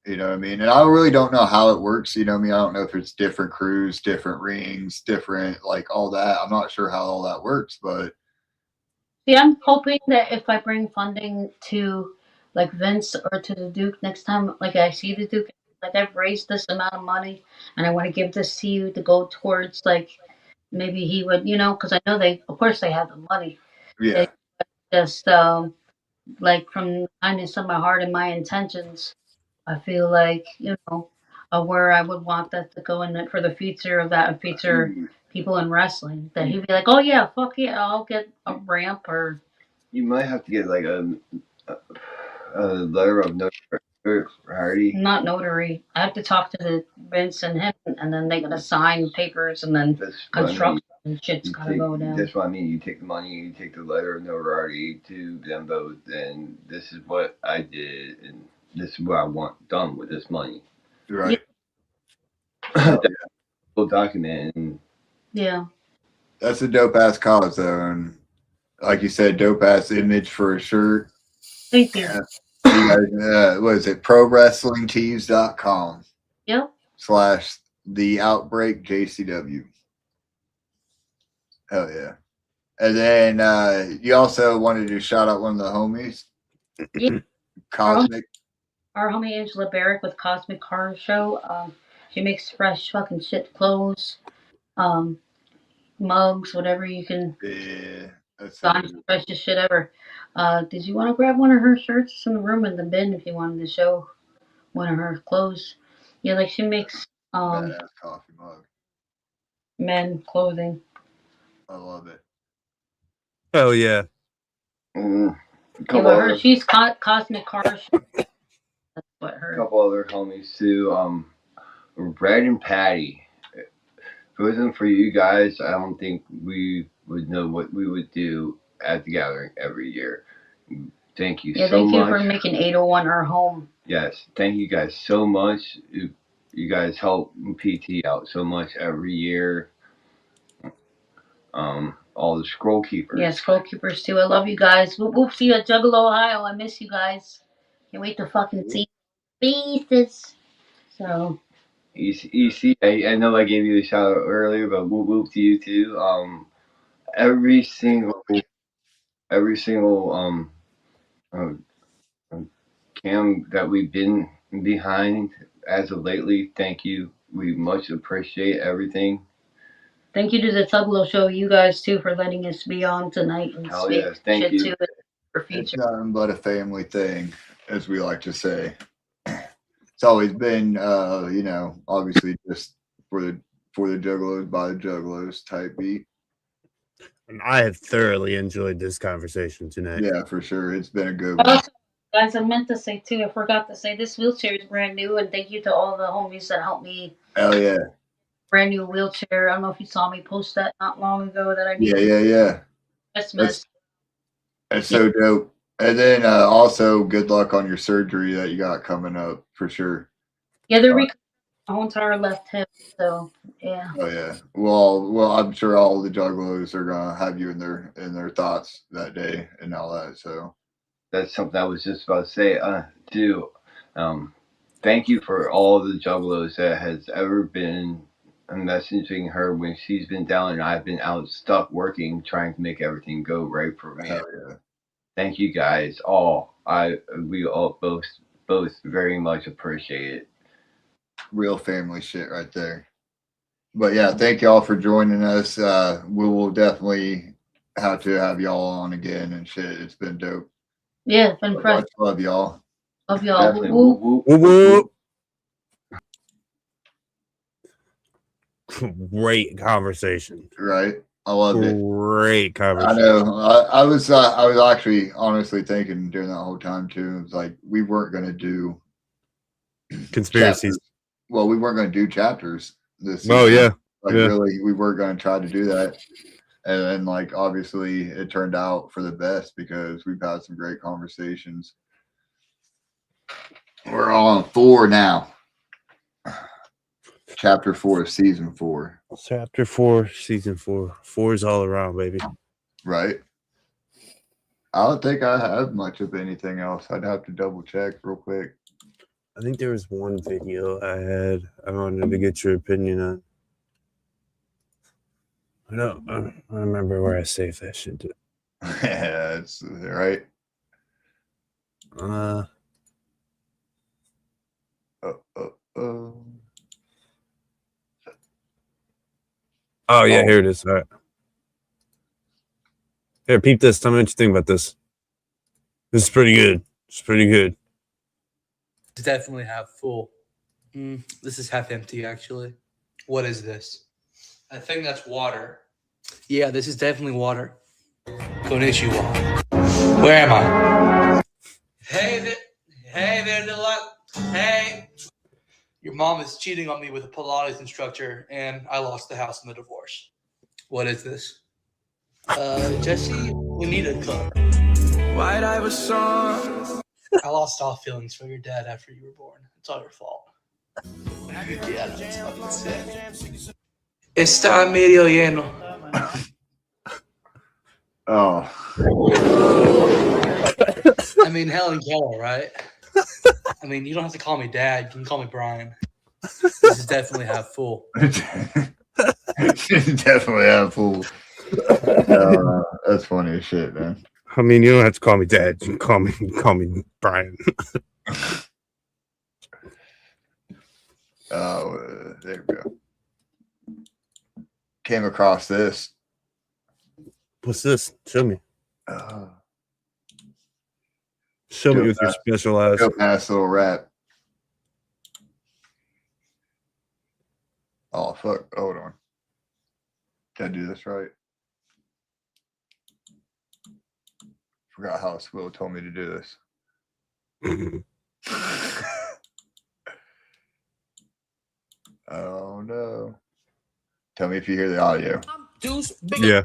You know what I mean? And I really don't know how it works. You know what I mean? I don't know if it's different crews, different rings, different, like all that. I'm not sure how all that works, but. Yeah, I'm hoping that if I bring funding to like Vince or to the Duke next time, like I see the Duke, like I've raised this amount of money and I want to give this to you to go towards like maybe he would, because I know of course they have the money. Yeah. They just like from the kindness of my heart and my intentions, I feel like, where I would want that to go in for the future of that and feature people in wrestling. That he'd be like, oh yeah, fuck yeah, I'll get a ramp or. You might have to get like a letter of notoriety. Not notary. I have to talk to the Vince and him, and then they gotta sign papers, and then construction and shit's gotta go down. That's what I mean. You take the money, you take the letter of notoriety to them both, and this is what I did, and this is what I want done with this money. Right. Full document. And yeah. That's a dope ass cause though, and like you said, dope ass image for a shirt. Thank you. You guys, what is it? ProWrestlingTees.com Yep. /The Outbreak JCW. Hell yeah. And then you also wanted to shout out one of the homies. Yeah. Cosmic. Our homie Angela Barrick with Cosmic Car Show. She makes fresh fucking shit clothes, mugs, whatever you can Yeah. That's find the freshest shit ever. Did you want to grab one of her shirts? It's in the room in the bin if you wanted to show one of her clothes. Yeah, like she makes badass coffee mug. men clothing. I love it. Oh yeah. Yeah, but her, she's Cosmic Car Show. That's what her. A couple other homies too. Brad and Patty. If it wasn't for you guys, I don't think we would know what we would do at the gathering every year. Thank you so much. Yeah, thank you for making 801 our home. Yes, thank you guys so much. You guys help PT out so much every year. All the scroll keepers. Yeah, scroll keepers too. I love you guys. Whoop whoop. See you at Juggalo, Ohio. I miss you guys. Can't wait to fucking see faces. So. EC, I know I gave you a shout out earlier, but whoop whoop to you too. Every single cam that we've been behind as of lately, thank you. We much appreciate everything. Thank you to the Tuglo Show, you guys too, for letting us be on tonight and speak shit to it for future. It's nothing but a family thing, as we like to say. It's always been, obviously just for the Juggalos by the Juggalos type beat. And I have thoroughly enjoyed this conversation tonight. Yeah, for sure. It's been a good one. Also, guys, I meant to say too, I forgot to say this wheelchair is brand new, and thank you to all the homies that helped me. Hell yeah. Brand new wheelchair. I don't know if you saw me post that not long ago that I needed. Yeah. That's so dope. And then also good luck on your surgery that you got coming up for sure. Yeah, they're recovering my whole entire left hip, so yeah. Oh yeah. Well, I'm sure all the Juggalos are gonna have you in their thoughts that day and all that. So that's something I was just about to say too. Thank you for all the Juggalos that has ever been messaging her when she's been down and I've been out stuck working, trying to make everything go right for me. Hell yeah. Thank you guys all. We all both very much appreciate it. Real family shit right there. But yeah, thank y'all for joining us. We will definitely have to have y'all on again and shit. It's been dope. Yeah, it's been fresh. Love y'all. Love y'all. Whoop, whoop. Great conversation. Right. I love it. Great conversation. I know. I was actually honestly thinking during that whole time too. It was like we weren't going to do conspiracies. Chapters. Well, we weren't going to do chapters this season. Oh yeah. Really, we were going to try to do that, and then like obviously it turned out for the best because we've had some great conversations. We're on 4 now. Chapter 4 of season 4. Chapter 4, season 4. 4 is all around, baby. Right. I don't think I have much of anything else. I'd have to double check real quick. I think there was one video I wanted to get your opinion on. I don't remember where I saved that shit to. Yeah, it's right. Oh yeah, here it is. All right. Here, peep this. Tell me what you think about this. This is pretty good. It's pretty good. It's definitely half full. This is half empty, actually. What is this? I think that's water. Yeah, this is definitely water. Konnichiwa. Where am I? Hey there, Hey. Your mom is cheating on me with a Pilates instructor, and I lost the house in the divorce. What is this? Jesse, we need a cup. White Iverson. I lost all feelings for your dad after you were born. It's all your fault. Yeah, that's fucking sick. Está medio lleno. Oh. I mean, Helen Keller, right? I mean, you don't have to call me Dad. You can call me Brian. This is definitely half full. Definitely have full. That's funny as shit, man. I mean, you don't have to call me Dad. You can call me Brian. Oh, there we go. Came across this. What's this? Show me. Uh, Show me with your special eyes. Go past little rap. Oh fuck! Hold on. Gotta do this right. Forgot how Squill told me to do this. Oh no! Tell me if you hear the audio. Yeah.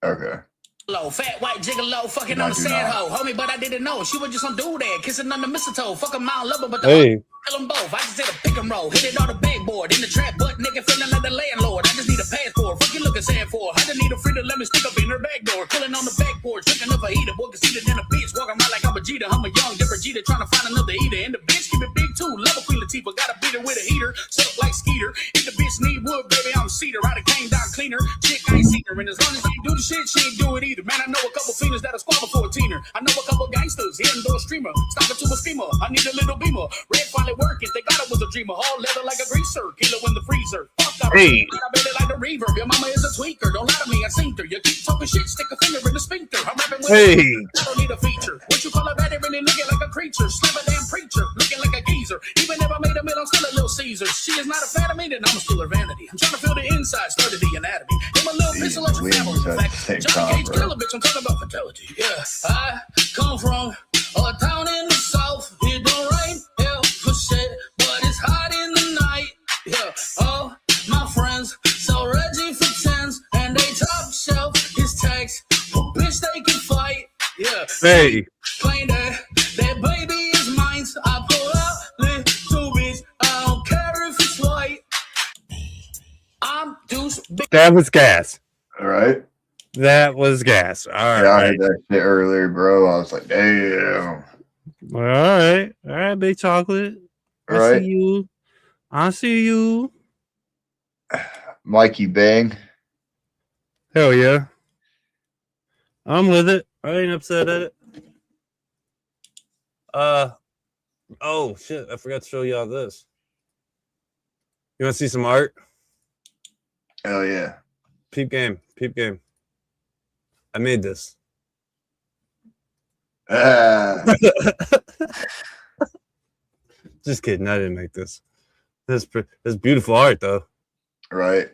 Okay. Low, fat white gigolo, fucking No, on the do sand not. hoe, homie, but I didn't know she was just some dude there, kissing on the mistletoe, fuck 'em all, love 'em, but the Hey, kill 'em both. I just did a pick and roll, hit it on the backboard, in the trap, butt nigga feeling like the landlord. I just need a passport, fuck you looking sad for. I just need a friend to let me stick up in her back door, cooling on the backboard, drinking up a heater, boy can see it in the bitch, walking around like I'm a Jeter. I'm a young different Jeter, trying to find another eater, and the bitch keep it big too. Love a Queen Latifah, got a beater with a heater, suck like Skeeter. If the bitch need wood, baby, I'm cedar. I done came down cleaner, chick I ain't seen her, and as long as she do the shit, she ain't do it either. Man, I know a couple fiends that'll squabble for a teener. I know a couple gangsters, he indoor streamer, stopping to a steamer. I need a little beamer, red finally working. They got it was a dreamer, all leather like a greaser, kilo in the freezer. Fuck up, Hey. I bet it like a reverb. Your mama is a tweaker, don't lie to me, I seen her. You keep talking shit, stick a finger in the sphincter. I'm rapping with hey. I don't need a feature. What you call a baddie really looking like a creature? Slap a damn preacher, looking like a geezer. Even if I made a meal, I'm still a little Caesar. She is not a fan of me, then I'm still her vanity. I'm trying to feel the inside, study the anatomy. I'm a little pistol at your family. In fact, Johnny Cage killer bitch, I'm talking about fidelity. Yeah, I come from a town in the south. It don't rain, hell for shit, but it's hot in the night. Yeah, all my friends sell Reggie for tens, and they top shelf his tags. Oh, bitch, they can fight. Yeah. Hey. Claim that baby is mine. So I pull out little bitch. I don't care if it's white. I'm Deuce Big. That was gas. All right. That was gas. All Yeah, I right. heard that shit earlier, bro. I was like, damn. All right. All right, Big Chocolate. I Right. see you. I see you. Mikey Bang. Hell yeah. I'm with it. I ain't upset at it. Oh shit, I forgot to show y'all this. You want to see some art? Hell yeah. Peep game. Peep game. I made this. Ah, Just kidding. I didn't make this. This beautiful art though. right.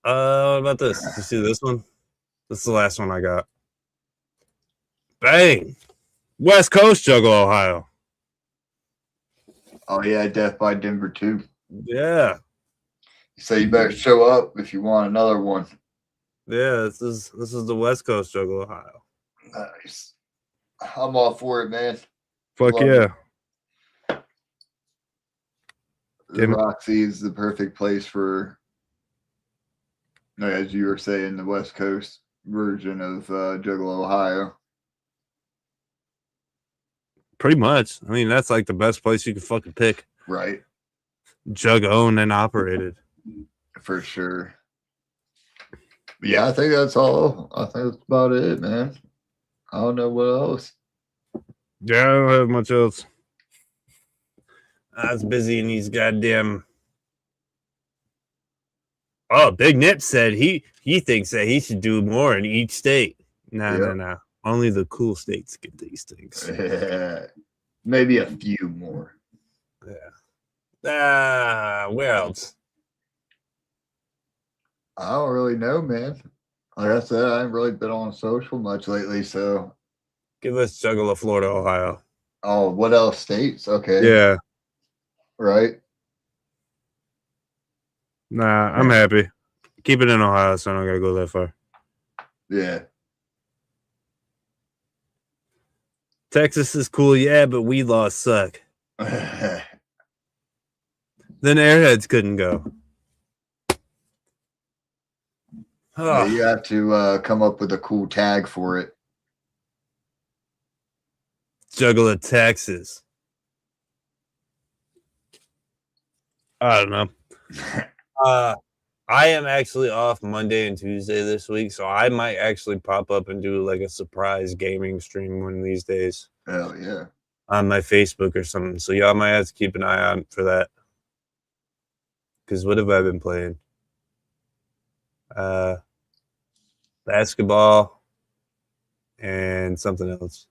What about this? You see this one? This is the last one I got. Bang! West Coast Juggle, Ohio. Oh yeah, Death by Denver too. Yeah. So you better show up if you want another one. Yeah, this is the West Coast Juggle, Ohio. Nice. I'm all for it, man. Fuck Love yeah. it. The Give me- Roxy is the perfect place for, as you were saying, the West Coast version of Juggalo, Ohio. Pretty much. I mean, that's like the best place you can fucking pick. Right. Jug owned and operated. For sure. But yeah, I think that's all. I think that's about it, man. I don't know what else. Yeah, I don't have much else. I was busy in these goddamn. Oh, Big Nip said he thinks that he should do more in each state. No. Only the cool states get these things. Maybe a few more. Where else? I don't really know, man. Like I said, I haven't really been on social much lately, so. Give us Juggalo, Florida, Ohio. Oh, what else states? Okay. Yeah. Right. Nah, I'm happy. Keep it in Ohio, so I don't gotta go that far. Yeah. Texas is cool, yeah, but we lost suck. Then Airheads couldn't go. Yeah, you have to come up with a cool tag for it. Juggalo, Texas. I don't know. I am actually off Monday and Tuesday this week, so I might actually pop up and do like a surprise gaming stream one of these days. Hell yeah. On my Facebook or something. So y'all might have to keep an eye on for that. Because what have I been playing? Basketball and something else.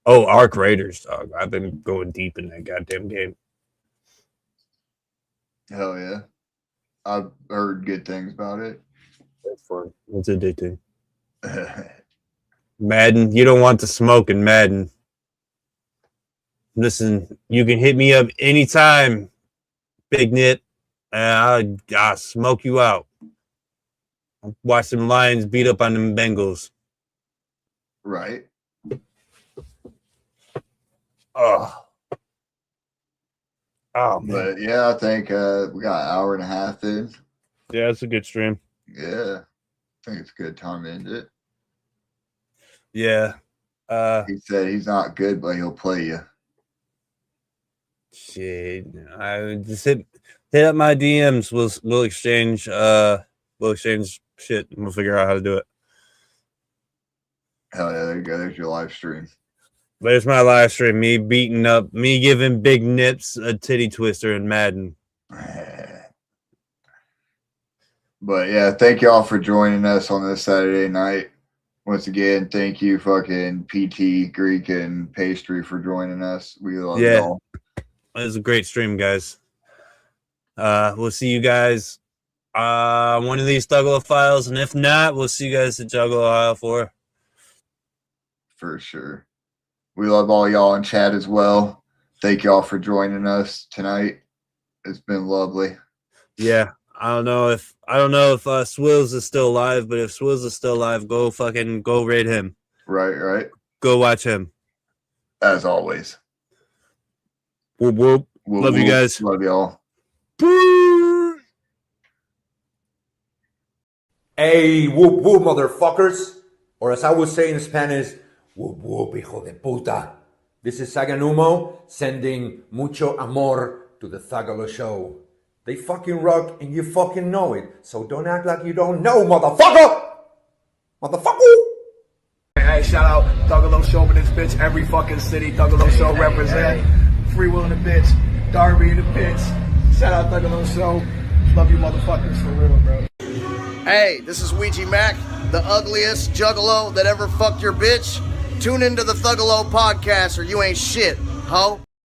Oh, Arc Raiders, dog. I've been going deep in that goddamn game. Hell yeah. I've heard good things about it. That's fun. It's addicting. Madden, you don't want to smoke in Madden. Listen, you can hit me up anytime, Big Nip, and I'll smoke you out. Watch them Lions beat up on them Bengals. Right. Oh, man. But yeah, I think we got an hour and a half in. Yeah, it's a good stream. Yeah. I think it's a good time to end it. Yeah. He said he's not good, but he'll play you. Shit. I just hit up my DMs. We'll exchange shit and we'll figure out how to do it. Hell yeah, there you go. There's your live stream. There's my live stream. Me beating up, me giving Big Nips a titty twister in Madden. But yeah, thank y'all for joining us on this Saturday night. Once again, thank you, fucking PT, Greek, and Pastry for joining us. We love y'all. It was a great stream, guys. We'll see you guys one of these Thuggalo files, and if not, we'll see you guys at Juggalo Aisle 4. For sure. We love all y'all in chat as well. Thank y'all for joining us tonight. It's been lovely. Yeah. I don't know if Swills is still alive, but if Swills is still alive, go raid him. Right. Go watch him. As always. Whoop, whoop. Love you guys. Love y'all. Hey, whoop whoop, motherfuckers. Or as I would say in Spanish, whoop whoop, hijo de puta. This is Saganumo sending mucho amor to the Thuggalo Show. They fucking rock and you fucking know it. So don't act like you don't know, motherfucker! Motherfucker! Hey, shout out Thuggalo Show in this bitch. Every fucking city Thuggalo Show represent. Free Will in the bitch. Darby in the bitch. Shout out Thuggalo Show. Love you motherfuckers for real, bro. Hey, this is Ouija Mac, the ugliest juggalo that ever fucked your bitch. Tune into the Thuggalo podcast or you ain't shit, ho.